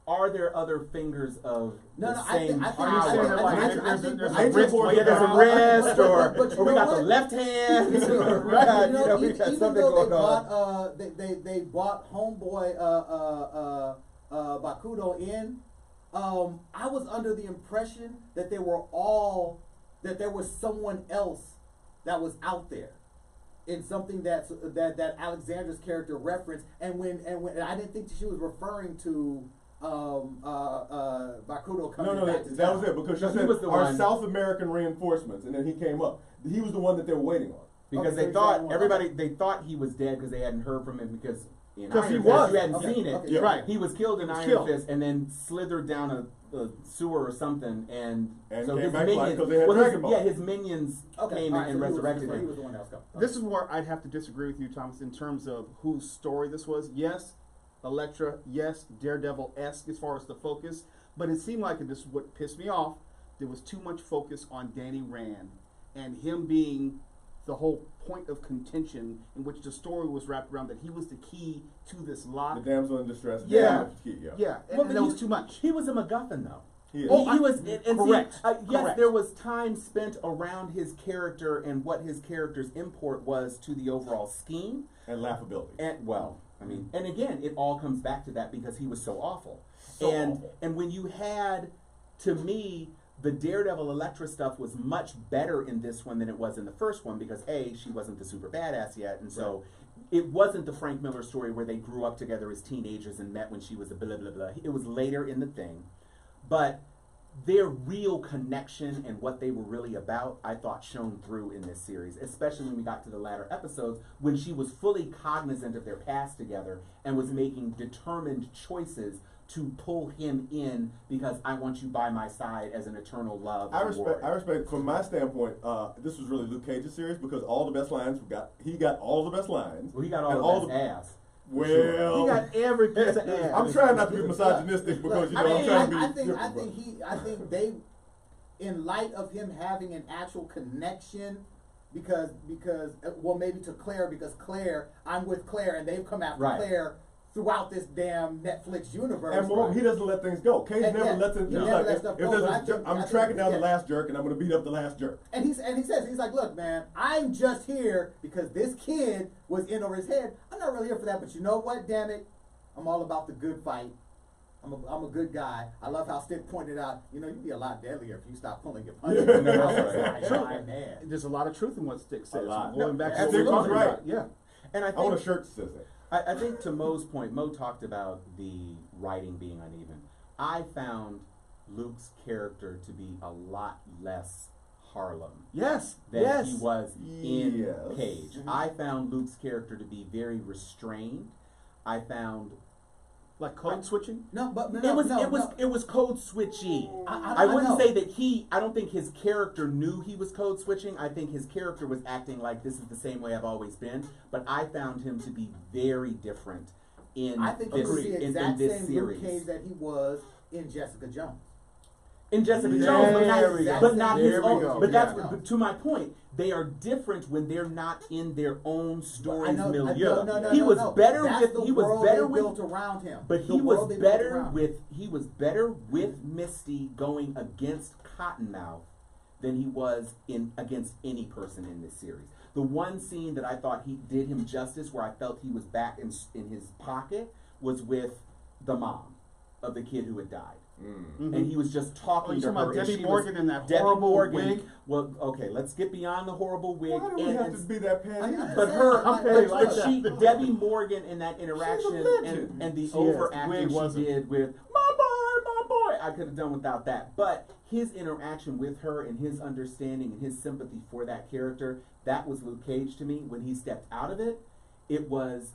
are there other fingers of No, the no, same I think- power? I think- saying that, like, I there's think- a I think- wrist, Yeah, there's a wrist, But or we you got know the what? left hand. Right, we got even something though going on. they bought Homeboy Bakudo in, I was under the impression that there was someone else that was out there in something that Alexandra's character referenced, and when I didn't think she was referring to Bakudo coming No, back to that town. was it, because she No, he said was the our one- South American reinforcements, and then he came up. He was the one that they were waiting on. Because Okay, so they he's thought the one- everybody they thought he was dead because they hadn't heard from him because in Because he Iron was. Fist, you hadn't Okay, seen it. okay, yeah. Right. He was killed in He was Iron killed. Fist and then slithered down a sewer or something, and And so came his back to life minions, 'cause they had well, Dragon Ball. his minions Okay, came all right, and so he was- resurrected so he him. was the one that was coming. this is where I'd have to disagree with you, Thomas, in terms of whose story this was. Yes, Elektra. Yes, Daredevil-esque as far as the focus. But it seemed like, and this is what pissed me off, there was too much focus on Danny Rand and him being the whole point of contention in which the story was wrapped around, that he was the key to this The lock. damsel in distress. Yeah. Yeah. Yeah, and, Well, and that he- was too much. He was a MacGuffin, though. He is. Oh, He was, and correct. See, yes, Correct. there was time spent around his character and what his character's import was to the overall scheme. And laughability. And well, I mean, and again, it all comes back to that because he was so awful. So and awful. and when you had, to me, the Daredevil Elektra stuff was much better in this one than it was in the first one because A, she wasn't the super badass yet, and so it wasn't the Frank Miller story where they grew up together as teenagers and met when she was a blah blah blah. It was later in the thing, but their real connection and what they were really about, I thought, shone through in this series, especially when we got to the latter episodes when she was fully cognizant of their past together and was making determined choices to pull him in because I want you by my side as an eternal love. I and respect. warrior. From my standpoint, this was really Luke Cage's series because all the best lines he got all the best lines. Well, he got and all of his ass. Well, He got every piece of ass. I'm trying not to be misogynistic because you know I'm trying to be. I think they, in light of him having an actual connection, because well, maybe to Claire, because Claire, I'm with Claire, and they've come after Right. Claire throughout this damn Netflix universe. And more, he doesn't let things go. Cage And never yeah, lets it. he He's never like, lets if stuff there's go, a but I jerk, think- I'm I think- tracking down the yeah. last jerk, and I'm going to beat up the last jerk. And he says, he's like, look, man, I'm just here because this kid was in over his head. I'm not really here for that, but you know what? Damn it, I'm all about the good fight. I'm a good guy. I love how Stick pointed out, you'd be a lot deadlier if you stop pulling your punches. Yeah. I was Right. like, True. "My man." There's a lot of truth in what Stick says. lot. Going back to Yeah, what we were Stick was talking right. about. Yeah. And I I want a think shirt that says that. I think to Mo's point, Mo talked about the writing being uneven. I found Luke's character to be a lot less Harlem Yes. than yes. he was in Yes. Cage. I found Luke's character to be very restrained. I found Like code switching. No, but no, it was no, it was code switchy. I I wouldn't know. say that I don't think his character knew he was code switching. I think his character was acting like this is the same way I've always been. But I found him to be very different in I think this, it was the in exact this same series. Luke Cage that he was in Jessica Jones. in Jessica There Jones, we go. but not his There we own. go. But that's Yeah. but to my point. They are different when they're not in their own story's milieu. No, He was better That's with. the He was world better they with. built around him. But The he was world they built better around him. with. He was better with Misty going against Cottonmouth than he was against any person in this series. The one scene that I thought he did him justice, where I felt he was back in his pocket, was with the mom of the kid who had died. Mm-hmm. And he was just talking to her. About and Debbie she Morgan was, in that Debbie horrible Morgan, wig. Well, okay, let's get beyond the horrible wig. Why do we have to be that petty? But her, Okay, but like she, that. Debbie Morgan in that interaction legend. and the She is. overacting Wig she wasn't. did with my boy, I could have done without that. But his interaction with her and his understanding and his sympathy for that character, that was Luke Cage to me. When he stepped out of it, he was,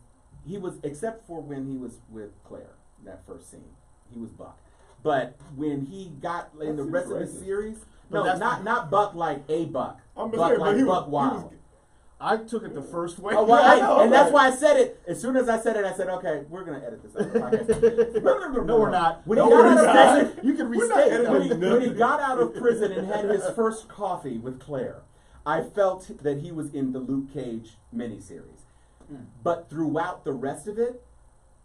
except for when he was with Claire, that first scene, he was Buck. But when he got in the rest of the series, But no, that's not Buck like a Buck, I'm Buck saying, like but he Buck was, Wild. I took it the first way. Oh, well, Yeah, I know, and that's okay. why I said it. As soon as I said it, I said, "Okay, we're gonna edit this out of the podcast." No, we're not. When No, he got we're out of not. prison, You can We're not restate. editing though. when he got out of prison and had his first coffee with Claire, I felt that he was in the Luke Cage miniseries. But throughout the rest of it,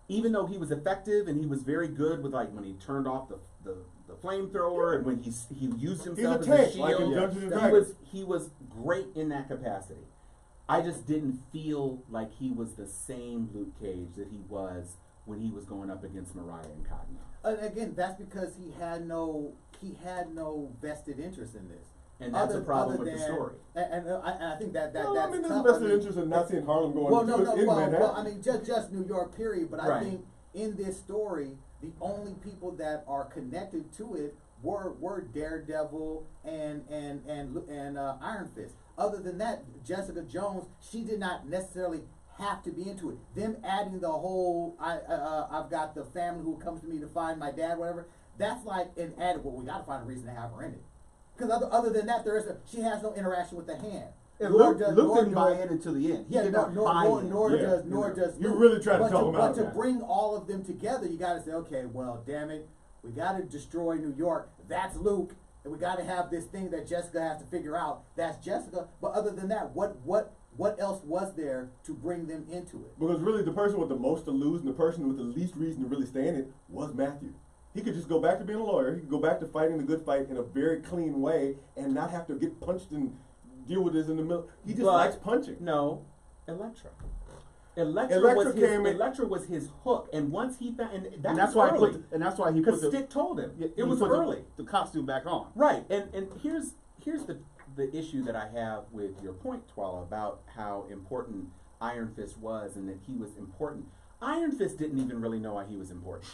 even though he was effective and he was very good with, like, when he turned off the flamethrower and when he used himself as a tank, shield, like in Dungeons and Dragons. he was great in that capacity. I just didn't feel like he was the same Luke Cage that he was when he was going up against Mariah and Cottonmouth. And again, that's because he had no vested interest in this. And that's a problem with the story. And I think that Well, that's I mean, there's tough. vested interest in not seeing Harlem going Well, to in Manhattan. well, I mean, just New York, period. But I Right. think in this story, the only people that are connected to it were Daredevil and Iron Fist. Other than that, Jessica Jones, she did not necessarily have to be into it. Them adding the whole I've got the family who comes to me to find my dad, whatever. That's like an added. Well, we got to find a reason to have her in it. Because other than that, she has no interaction with the hand. And Nor Luke didn't buy in until the end. He Yeah, did not buy in. nor Yeah. does You Luke. really try to But talk him out But to of that. bring all of them together, you got to say, okay, well, damn it, we got to destroy New York. That's Luke, and we got to have this thing that Jessica has to figure out. That's Jessica. But other than that, what else was there to bring them into it? Because really, the person with the most to lose and the person with the least reason to really stay in it was Matthew. He could just go back to being a lawyer. He could go back to fighting the good fight in a very clean way and not have to get punched and deal with this in the middle. He just likes punching. No, Elektra. Elektra was his hook, and once he found, and that's was why early, he put because Stick told him he it was put early. the costume back on. Right, and here's the issue that I have with your point, Twala, about how important Iron Fist was and that he was important. Iron Fist didn't even really know why he was important.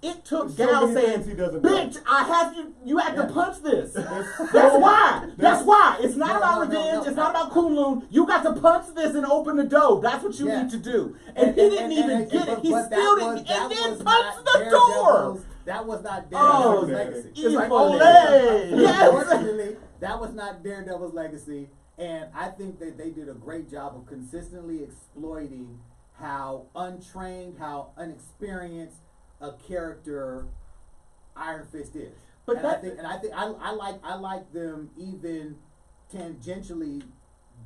It took So Gal many saying, things he doesn't know. "Bitch, I have you have to punch this." That's why. That's why. It's not about revenge. It's not about Kunlun. You got to punch this and open the door. That's what you need to do. And he didn't even get it. He still didn't. And then punched the door. That was not Oh, Daredevil's legacy. It's like, Evil. Olay! Yes. Unfortunately, that was not Daredevil's legacy, and I think that they did a great job of consistently exploiting how untrained, how unexperienced a character Iron Fist is. But I like them even tangentially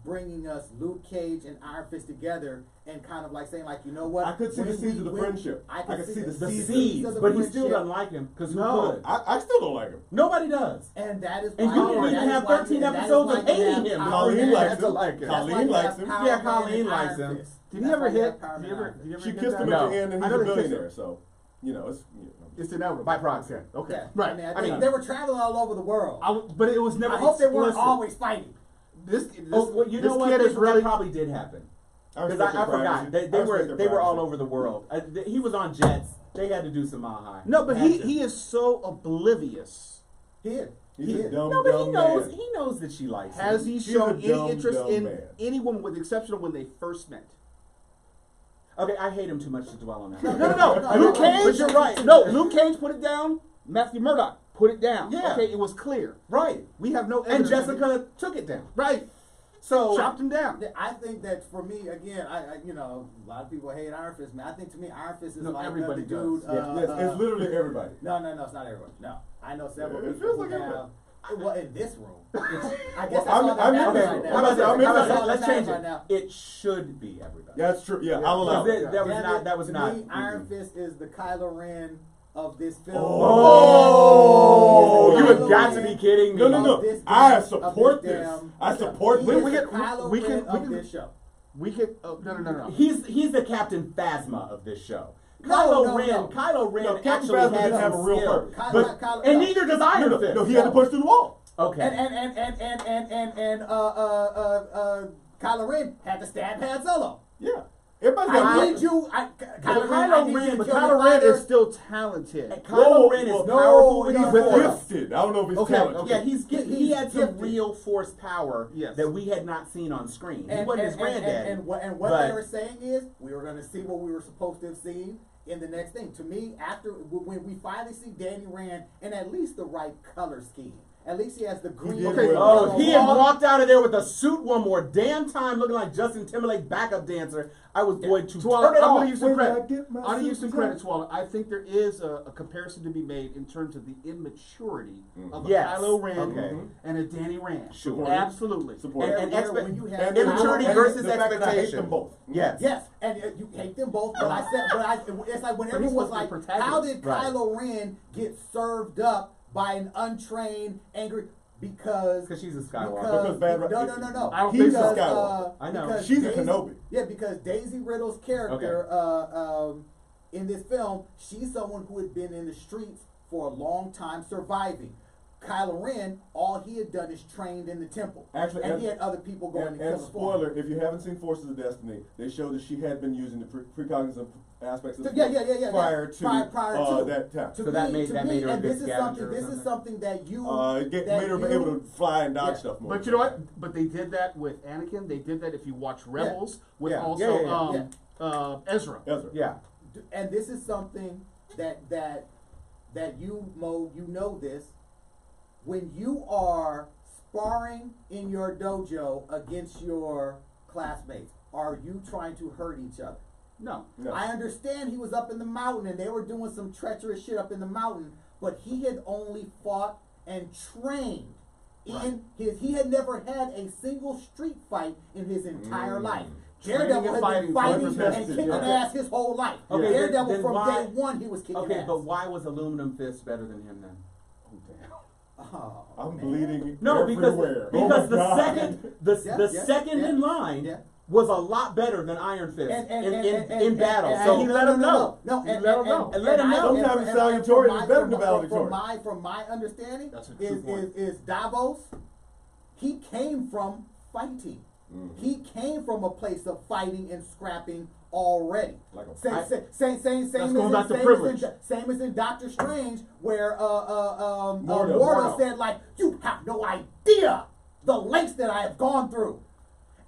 bringing us Luke Cage and Iron Fist together and kind of like saying, like, you know what? I could see the seeds of the friendship. I could see the The seeds. seeds, of the but he still friendship. doesn't like him because who No. could? I still don't like him. Nobody does. And that is And why you didn't even that is have why- 13 and that is episodes why of you hating have him. Power Colleen Man. likes That's him. a like him. That's why Colleen you likes have him. Power Yeah, Man Colleen and likes Iron him. Fist. Did he That's ever why you hit? have Power Did Man you ever? and Iron Did you Fist. ever She hit kissed that? him No. at the end, and I he's know a they kissed billionaire. him. So, it's It's inevitable. By proxy. Okay. Yeah. Right. I mean, I mean, they were traveling all over the world. But it was never I hope they weren't explicit. always fighting. This Oh, well, you this know what? kid is really That probably did happen. Because respect I their forgot. privacy. They I were respect they their were all privacy. over the world. He was on jets. They had to do some mile high. No, but Had to. he is so oblivious. He is. He's a dumb, No, but dumb he knows. man. He knows that she likes Has him. he He's shown a dumb, any interest dumb in man. any woman with the exception of when they first met? Okay, I hate him too much to dwell on that. No. Luke Cage. But you're right. No, Luke Cage put it down. Matthew Murdock put it down. Yeah. Okay, it was clear. Right. We have no And evidence. Jessica took it down. Right. So chopped him down. I think that for me, again, I you know, a lot of people hate Iron Fist, man. I think to me, Iron Fist is No, like everybody the dude. does. Yes, it's literally everybody. No, it's not everyone. No, I know several It people feels who like have. everyone. Well, in this room, I guess Well, that's all that matters okay, right now. how about this? I'm How about interested. this? Let's change Right it. now. It should be everybody. That's true. Yeah, I'll allow Because it. that was Damn not. it, That was to not. me, Iron Fist is the Kylo Ren of this film. Oh, you Kylo have got to Ren be kidding me. No. This I damn- support of this this. damn I show. support He this. is We the can- Kylo we Ren can- of this show. We could. No. He's the Captain Phasma of this show. No, Kylo no, Ren. no. Kylo Ren No, Captain actually Phasma had didn't have some a real skill. purpose. Kylo- And neither does Iron Fist. No, he had to push through the wall. Okay. And Kylo Ren had to stab Han Solo. Yeah. Everybody's got I need you. Kylo Ren, I need you to But kill Kylo your Ren father. is still talented. Kylo Ren is powerful with his force. gifted. I don't know if he's Okay, talented. yeah, he had some gifted. real force power Yes. that we had not seen on screen. He And, wasn't and, his granddaddy. and what but- they were saying is we were going to see what we were supposed to have seen in the next thing. To me, after when we finally see Danny Rand in at least the right color scheme, at least he has the green. did and well. Oh, yellow if he had wall. walked out of there with a suit one more damn time looking like Justin Timberlake backup dancer, I was going to Twala, turn it I'm off. going to give you some When I credit. get my I'm going to give you some suit credit, on. Twala. I think there is a comparison to be made in terms of the immaturity of a Yes. Kylo Ren Okay. and a Danny Rand. Sure. Absolutely. Support. And when you have immaturity and versus the fact that I hate expectation. them both. Yes. Yes, and you hate them both. But I said, it's like when But he's everyone was supposed to like, be how did protagonist. Kylo Ren get served up by an untrained, angry? Because She's a Skywalker. Because bad- no. I don't He's think a so. Skywalker. I know. because She's a Daisy- Kenobi. Yeah, because Daisy Riddle's character in this film, she's someone who had been in the streets for a long time surviving. Kylo Ren, all he had done is trained in the temple. Actually, and and- he had other people going to kill And him for him. spoiler, if you haven't seen Forces of Destiny, they showed that she had been using the precognitive aspects of the Yeah. prior to Prior to that time. To So that made her a and good this is scavenger something. or This is something? something that you It that made her you- able to fly and dodge Yeah. stuff more. But you know what? But they did that with Anakin. They did that if you watch Rebels with Yeah. also Yeah. Ezra. Ezra. Yeah. And this is something that you, Mo, you know this. When you are sparring in your dojo against your classmates, are you trying to hurt each other? No. No. I understand he was up in the mountain and they were doing some treacherous shit up in the mountain, but he had only fought and trained he had never had a single street fight in his entire life. Daredevil and had fighting been fighting for and justice, kicking yeah. ass his whole life. Okay, Daredevil then from why- day one he was kicking Okay, ass. but why was Aluminum Fist better than him then? Oh, I'm man. bleeding No, everywhere. because the God. second Yeah, second yeah, in line yeah. was a lot better than Iron Fist in battle. and So he let him know. No, He let him know. And let him know. Sometimes salutatorian is better than valedictorian. From my understanding, That's a true point. is Davos. He came from fighting. Mm-hmm. He came from a place of fighting and scrapping already. Like a- Same going back to privilege. same as in Doctor Strange, where Mordo. Mordo said like, "You have no idea the lengths that I have gone through."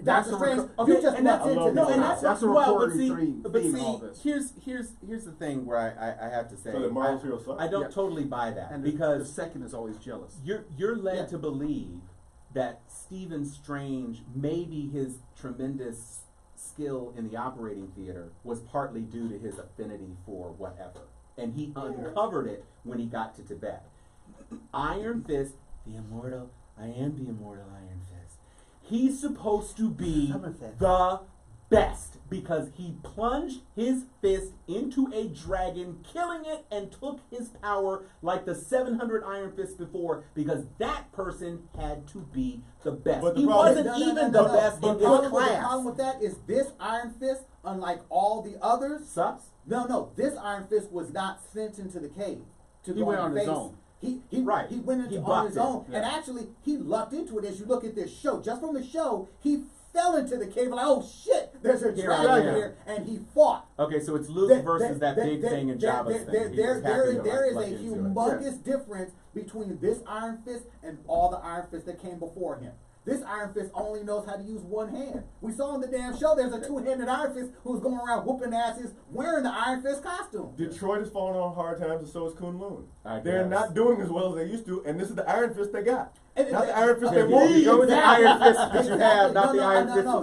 That's Doctor a Strange, Okay, you just and walked that's, into no, this and house. that's a well, but recurring theme in all this. here's the thing where I have to say So the Marvel's heroes suck? I don't Yeah. totally buy that And because the second is always jealous. you're led Yeah. to believe that Stephen Strange, maybe his tremendous skill in the operating theater was partly due to his affinity for whatever, and he uncovered it when he got to Tibet. Iron Fist, the immortal, I am the immortal Iron Fist. He's supposed to be the best because he plunged his fist into a dragon, killing it, and took his power like the 700 Iron Fists before because that person had to be the best. But the He problem- wasn't No, no, even no, the no. best The in his problem class. with that is this Iron Fist, unlike all the others, Sucks. no, this Iron Fist was not sent into the cave to He go went and on his face. own. He Right. went He into on bucked his it. own, Yeah. and actually he lucked into it. As you look at this show, just from the show, he fell into the cave like, oh shit, there's a Here I dragon am. here, and he fought. Okay, so it's Luke There- versus that there- big there- thing in there- Jabba's there- thing. He there- just there happened is to, there is luck a into it. humongous difference between this Iron Fist and all the Iron Fists that came before him. This Iron Fist only knows how to use one hand. We saw in the damn show there's a two-handed Iron Fist who's going around whooping asses wearing the Iron Fist costume. Detroit is falling on hard times, and so is Kunlun. I They're guess. not doing as well as they used to, and this is the Iron Fist they got. And Not the Iron Fist Okay, they want. go with the Exactly. Iron Fist that you have, not the Iron Fist No,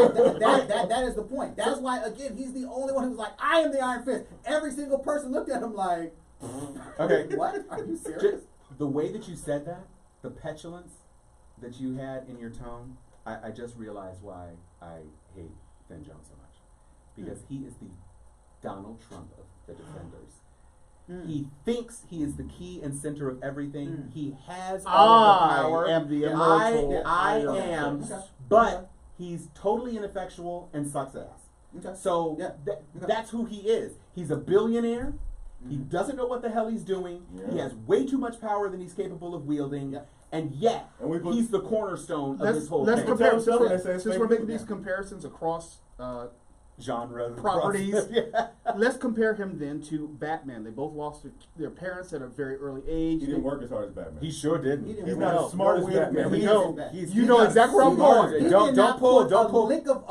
that yeah. That is the point. That's why, again, he's the only one who's like, I am the Iron Fist. Every single person looked at him like, Okay. what? Are you serious? Just the way that you said that, the petulance that you had in your tone, I just realized why I hate Finn Jones so much. Because he is the Donald Trump of the Defenders. He thinks he is the key and center of everything. He has all the power. I am the immortal. I am, Okay. but he's totally ineffectual and sucks ass. Okay. So Yeah. that's who he is. He's a billionaire. He doesn't know what the hell he's doing. He Yeah. has way too much power than he's capable of wielding. Yeah. And yet, And we put- he's the cornerstone of Let's this whole let's thing. compare. Tell Since them they say it's we're fake making news. these comparisons across Genre properties, yeah. let's compare him then to Batman. They both lost their parents at a very early age. He didn't work as hard as Batman. He sure didn't. He didn't He's work. not as smart as No, Batman. we He know. is- He's- You he's know not exactly where I'm smart. going. He Don't did not pull. put Don't a pull. lick of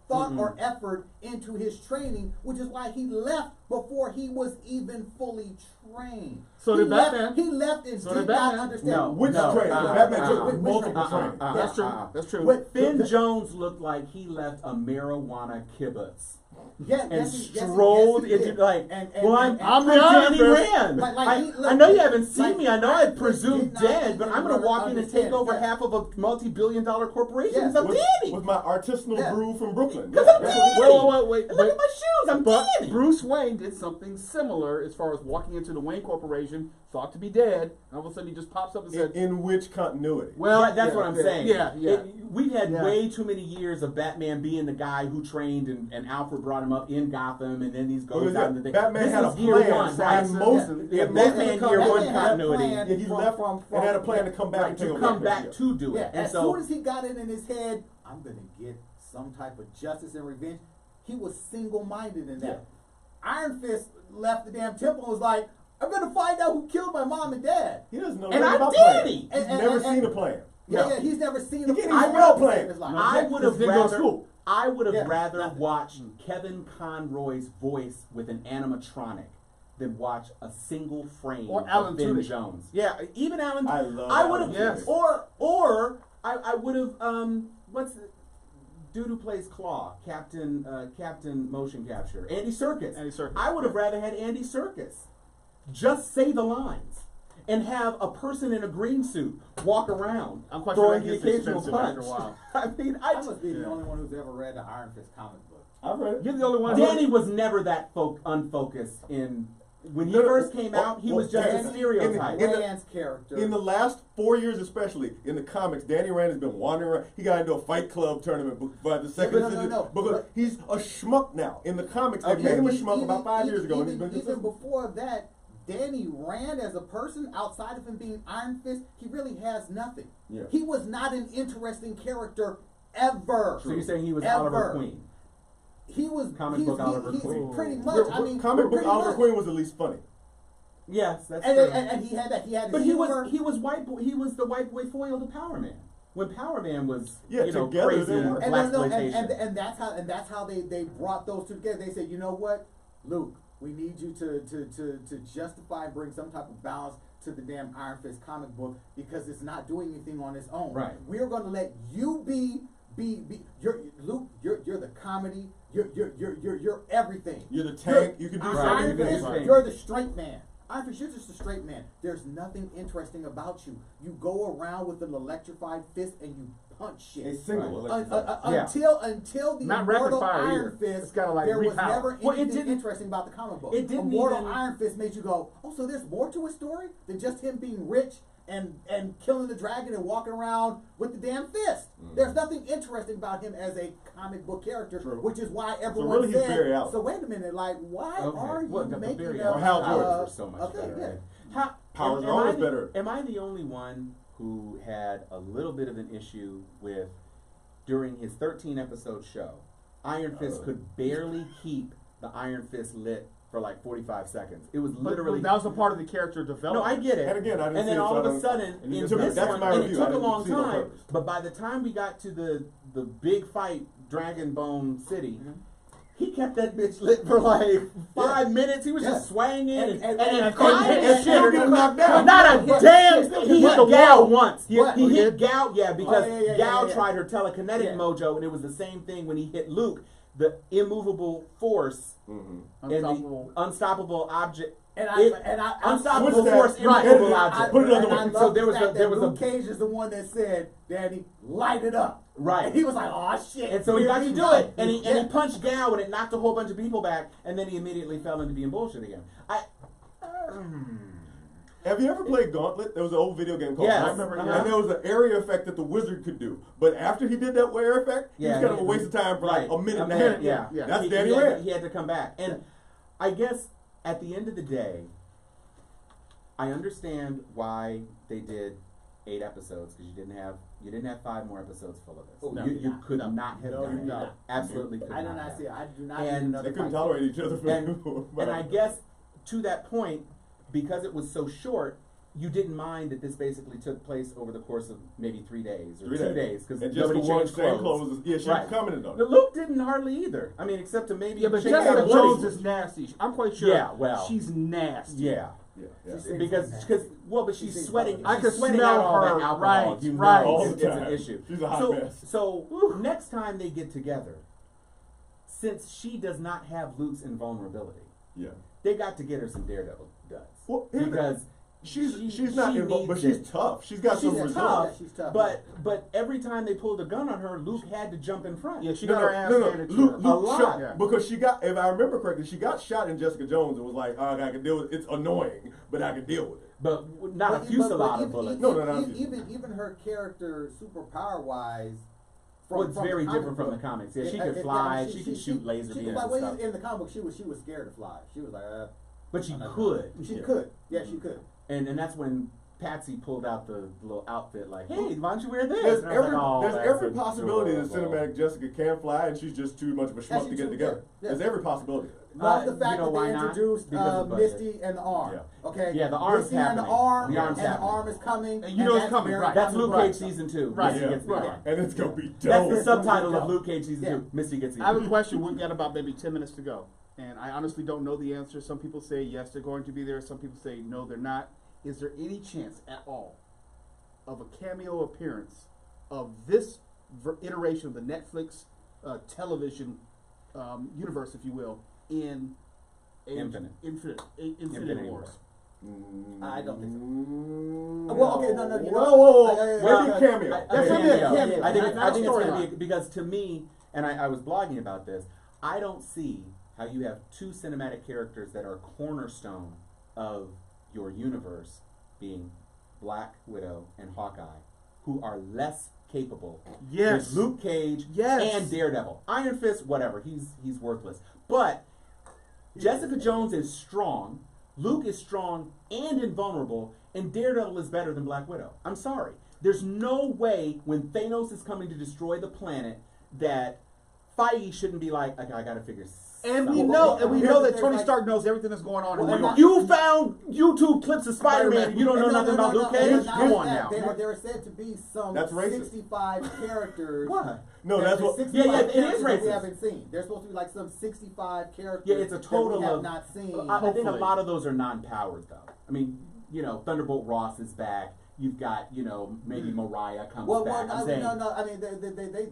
thought or effort into his training, which is why he left before he was even fully trained. So he did left, Batman. He left and So did did not Batman. understand. No. Which No. training? Batman took multiple training. That's true. That's true. With Finn Jones looked like he left a marijuana kibbutz and yes, he strolled did. into like, And- well, I'm I'm the Danny Iron Fist. Rand. Like, he- I know you haven't seen like, me. I know Iron I'm Fist presumed did not dead, but even I'm going to walk in and take understand. over Yeah. half of a multi-billion-dollar corporation. Yeah. I'm with, Danny. with my artisanal Yeah. brew from Brooklyn. Because Yeah, I'm that's Danny. what Wait. And look at my shoes. I'm But Danny. Bruce Wayne did something similar as far as walking into the Wayne Corporation, thought to be dead, and all of a sudden he just pops up and he said, did. In which continuity? "Well, Yeah, that's what I'm saying. Yeah. We've had Yeah. way too many years of Batman being the guy who trained, and Alfred brought him up in Gotham, and then these goes Because out in the thing. Batman This had a was year plan, one, so right? in most- Yeah, in Batman most- year one Batman had a continuity. plan Yeah, he left and had a plan to come back Right, and to take over come Batman. back to do it. Yeah, And as so, soon as he got it in his head, I'm gonna get some type of justice and revenge. He was single-minded in that. Iron Fist left the damn temple and was like, I'm gonna find out who killed my mom and dad. He doesn't know And nothing I'm about Danny. plans. He's And- never and- seen a plan. Yeah, No. yeah, he's never seen a He can't plan even spell in plan. his life. I would have Didn't go to rather. school. I would have Yeah, rather nothing. watched Kevin Conroy's voice with an animatronic than watch a single frame Or of Alan Finn Tudyk. Jones. Yeah, even Alan. I love I would have. Alan Tudyk. Or I would have. What's the dude who plays Claw? Captain Motion Capture. Andy Serkis. Andy Serkis. I would have rather had Andy Serkis just say the lines and have a person in a green suit walk around I'm quite sure throwing that the gets occasional expensive punch. after a while. I mean, I must be the only one who's ever read the Iron Fist comic book. I've read it. You're the only one. who- Danny was never that unfocused in when he No, no, first came well, out. He well, was just a Danny- stereotype. in the- Rand's character. In the last 4 years, especially in the comics, Danny Rand has been wandering around. He got into a Fight Club tournament by the second no, season no. because But- he's a schmuck now. In the comics, they Okay. made him a Even- schmuck about 5 years ago, and he's even, been even consistent. before that, Danny Rand as a person, outside of him being Iron Fist, he really has nothing. Yeah. He was not an interesting character ever. So you're saying he was Ever. Oliver Queen? He was Comic book Oliver he's Queen. pretty much. But I mean, comic book pretty Oliver much. Queen was at least funny. Yes, that's And, true. and he had that. He had his But humor. he was white boy. He was the white boy foil to Power Man. When Power Man was Yeah, you know together crazy they and were. and, blaxploitation. and that's how they brought those two together. They said, you know what, Luke, we need you to justify and bring some type of balance to the damn Iron Fist comic book because it's not doing anything on its own. Right. We're going to let you be you're Luke. You're the comedy. You're everything. You're the tank. You can do Right. something. Iron You can do Fist, something. you're the straight man. Iron Fist, you're just a straight man. There's nothing interesting about you. You go around with an electrified fist and you punch shit. A single. Right. electrified. Until the Not rapid Immortal fire Iron either. Fist, It's gotta, like, there was repower. never Well, it anything didn't- interesting about the comic book. it didn't Immortal even- Iron Fist made you go, oh, so there's more to his story than just him being rich and killing the dragon and walking around with the damn fist. There's nothing interesting about him as a comic book character, True. which is why everyone really he's said, Barry Allen. so wait a minute, like, why Okay. are you Well, the making Barry a, Allen Or Hal powers Jordan. were so much Okay, better. yeah. Right? How, Powers am are always I the- better. Am I the only one who had a little bit of an issue with during his 13 episode show? Iron Fist could barely keep the Iron Fist lit for like 45 seconds. It was But literally. that was a part of the character No, development. I get it. And again, I didn't and then see it, all so of I a don't- sudden, and in to me, this that's one, my and review. it took I a didn't long see it on time. purpose. But by the time we got to the big fight, Dragon Bone City. He kept that bitch lit for like 5 minutes. He was just swanging and still getting knocked down. Not a damn thing. He hit Gal once. He What? hit Gal, because yeah, Gal yeah. tried her telekinetic Yeah. mojo, and it was the same thing when he hit Luke. The immovable force and the unstoppable object. Unstoppable Switch that. force, Right. immovable I object. put it on the and way. I So there was love a there was Luke a Cage is the one that said, "Daddy, light it up." Right. And he was like, "Oh shit!" And so he got to do done. it, and he punched Gal, and it knocked a whole bunch of people back, and then he immediately fell into being bullshit again. Have you ever played Gauntlet? There was an old video game called Yes. Gauntlet. I remember, And there was an area effect that the wizard could do. But after he did that area effect, he was kind of a waste of time for like a minute and a half. Yeah, That's he, Danny he had, Rand. he had to come back. And I guess at the end of the day, I understand why they did 8 episodes, because you didn't have 5 more episodes full of this. Oh, no, you could no. not have No, done you it. not. Absolutely could I do not not have. see it. I do not And need another They couldn't fight. tolerate each other. And I guess to that point, because it was so short, you didn't mind that this basically took place over the course of maybe 3 days or 2 days, because and just nobody for one changed same clothes. clothes. Yeah, she Right. commented on The it. Luke didn't hardly either. I mean, except to maybe Yeah, but change out Jessica of Jones clothes. is nasty. I'm quite sure. Yeah, well. she's nasty. Yeah. Yeah. But she's She's sweating. I she's could sweating smell out all her, that alcohol. right, You know right. All it's the an time. issue. She's a hot mess. So next time they get together, since she does not have Luke's invulnerability, Yeah. they got to get her some Daredevil duds. Well, here's the- because She's not she involved, but needs she's it. tough. She's got some She's resolve. tough, Yeah, she's tough. but every time they pulled a gun on her, Luke had to jump in front. Yeah, she got her ass handed to Luke her. A lot. shot, Yeah. because she got, if I remember correctly, she got shot in Jessica Jones and was like, oh, I can deal with it. It's annoying, but I can deal with it. But not a fusillade of bullets. No, not a fusillade. Even her character, superpower wise, Well, it's very different from the comics. Yeah, she could fly, she could shoot laser beams and stuff. In the comic book, she was scared to fly. She was like, But she could. She could. Yeah, she could. And that's when Patsy pulled out the little outfit, like, hey, why don't you wear this? There's And I was every, like, oh, there's that's every possibility that adorable. cinematic Jessica can fly, and she's just too much of a schmuck to she's get too together. good. Yeah. There's every possibility. Love the You fact know that why they not? introduced Because of budget. Misty and the arm. Yeah. Okay. Yeah, the arm's Misty and happening. the arm, The arm's and happening. the arm is coming. And you know it's that's coming, very right. That's Luke right. Cage season 2. Right, Misty Yeah, gets the right. arm. And it's going to be dope. That's the Dope. subtitle of Dope. Luke Cage season Yeah. 2. Misty gets the I have arm. a question. We've got about maybe 10 minutes to go. And I honestly don't know the answer. Some people say yes, they're going to be there. Some people say no, they're not. Is there any chance at all of a cameo appearance of this iteration of the Netflix television universe, if you will, in Infinity Wars? I don't think so. Well, okay, no, you know- Whoa. Maybe a cameo. That's Yeah, gonna be a cameo. I think it's That's going to storyline. be, because to me, and I was blogging about this, I don't see how you have 2 cinematic characters that are cornerstone of your universe, being Black Widow and Hawkeye, who are less capable. Yes. There's Luke Cage Yes. and Daredevil. Iron Fist, whatever, he's worthless. But Jessica Jones is strong, Luke is strong and invulnerable, and Daredevil is better than Black Widow. I'm sorry. There's no way when Thanos is coming to destroy the planet that Feige shouldn't be like, okay, I gotta figure And we something know, out. and we know that Tony Stark knows everything that's going on in New York. You found YouTube clips of Spider-Man and you don't know nothing about Luke Cage? Come on now. There are said to be some That's racist. 65 characters. What? No, that's what. 65 Yeah, it is characters that we racist. haven't seen. There's supposed to be like some 65 characters. Yeah, it's a total that we have of. not seen. I think a Hopefully. lot of those are non-powered though. I mean, Thunderbolt Ross is back. You've got, maybe Mariah comes back. I'm saying. no. I mean,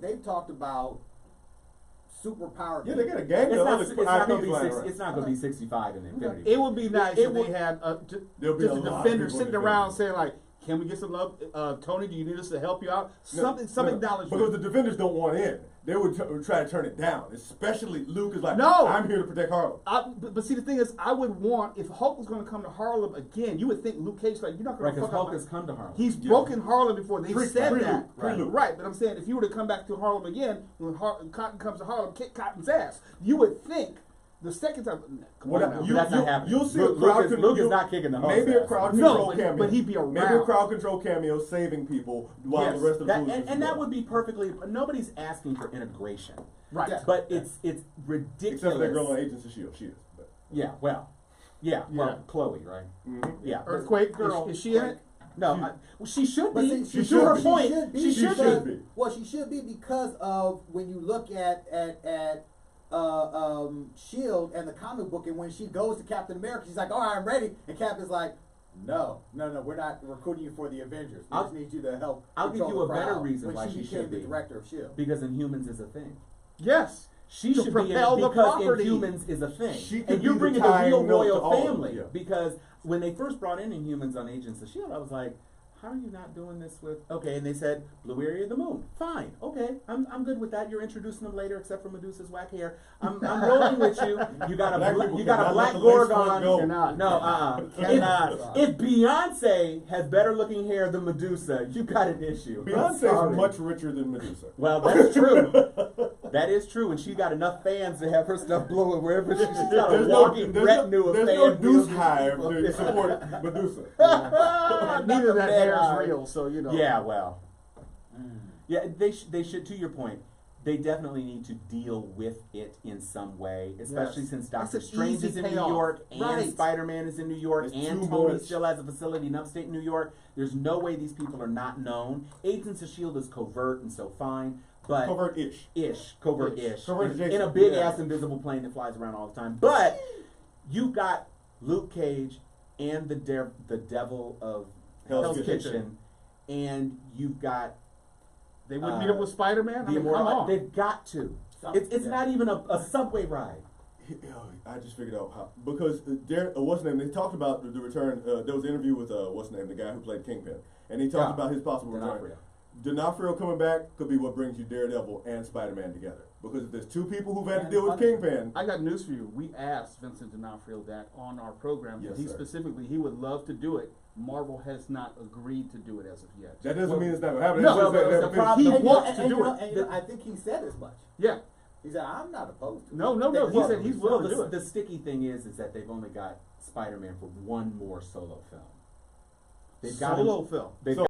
they talked about superpowered. Yeah, they got a gang It's of not, other it's not gonna IPs be flying 60, around. it's not going to be 65 in Infinity. It would be nice It if would- they had There'll be just a a lot of defender people sitting in around saying like, "Can we get some love? Tony, do you need us to help you out?" Some acknowledgement. Because the defenders don't want in. They would try to turn it down. Especially Luke is like, No. I'm here to protect Harlem. But see, the thing is, I would want, if Hulk was going to come to Harlem again, you would think Luke Cage, like, you're not going Right, to because fuck Hulk up. has come to Harlem. He's broken Harlem before. They said Pre-Luke, that. pre-Luke. Right, but I'm saying, if you were to come back to Harlem again, when Cotton comes to Harlem, kick Cotton's ass, you would think the second time, come on now. That's not happening. You'll see Luke- a crowd. Luke is not kicking the Hulk's Maybe a ass. crowd No, control cameo. but he'd be around. Maybe a crowd control cameo saving people while Yes, the rest of the That, foolishness and is that going. would be perfectly. Nobody's asking for integration. Right. Yeah. But it's ridiculous. Except for that girl on Agents of S.H.I.E.L.D. She is. But Yeah, well, Chloe, right? Mm-hmm. Yeah, Earthquake girl. Is she in it? No, well, she should But be. see, to her point, she should because- be. be. Well, she should be because of when you look at Shield and the comic book, and when she goes to Captain America, she's like, "All right, I'm ready," and Cap is like, "No, we're not recruiting you for the Avengers. We just need you to help." I'll give control you a the better crowd," reason when why she she became should the be. director of Shield. Because Inhumans is a thing. Yes. She To should be in propel it the because property. Inhumans is a thing. She could And you're be the bringing the tying real note to royal all of them, family. yeah. Because when they first brought in Inhumans on Agents of S.H.I.E.L.D., I was like, how are you not doing this with... Okay, and they said, Blue Area of the Moon. Fine, okay, I'm good with that. You're introducing them later, except for Medusa's whack hair. I'm rolling with you. You got Black a, people you got a cannot black let the lace front Gorgon. go. Cannot. No, Cannot. if Beyonce has better looking hair than Medusa, you got an issue. I'm Beyonce's sorry. much richer than Medusa. Well, that's true. That is true, and she got enough fans to have her stuff blowing wherever she's got a walking retinue of there's fans. no deuce hive to support Medusa. Neither that hair is eye. real, so you know. Yeah, well, yeah, they should. To your point, they definitely need to deal with it in some way, especially Yes. since That's Doctor an Strange easy is in New payoff. York and Right. Spider-Man is in New York It's and too Tony much. still has a facility in upstate New York. There's no way these people are not known. Agents of S.H.I.E.L.D. is covert and so fine, but Covert-ish. covert-ish, Covert in a adjacent. big Yeah. ass invisible plane that flies around all the time. But you've got Luke Cage and the devil of Hell's Hell's Kitchen. Kitchen, and you've got They wouldn't meet up with Spider-Man? I the mean, come immortal. on. They've got to. It's Yeah. not even a subway ride. I just figured out how, because what's his name? They talked about the return. There was an interview with what's his name, the guy who played Kingpin, and he talked Yeah. about his possible return. D'Onofrio. D'Onofrio coming back could be what brings you Daredevil and Spider-Man together. Because if there's two people who've had to And deal with Punisher. Kingpin, I got news for you. We asked Vincent D'Onofrio that on our program. Yes, he sir. specifically, he would love to do it. Marvel has not agreed to do it as of yet. that doesn't mean it's not going to happen. No, That's just well, that- the that- problem- He And- wants to do it. I think he said as much. Yeah. He said, "I'm not opposed to it." No. He Well, said he's well, willing to do it. the sticky thing is that they've only got Spider-Man for one more solo film. They've got Solo film. They've So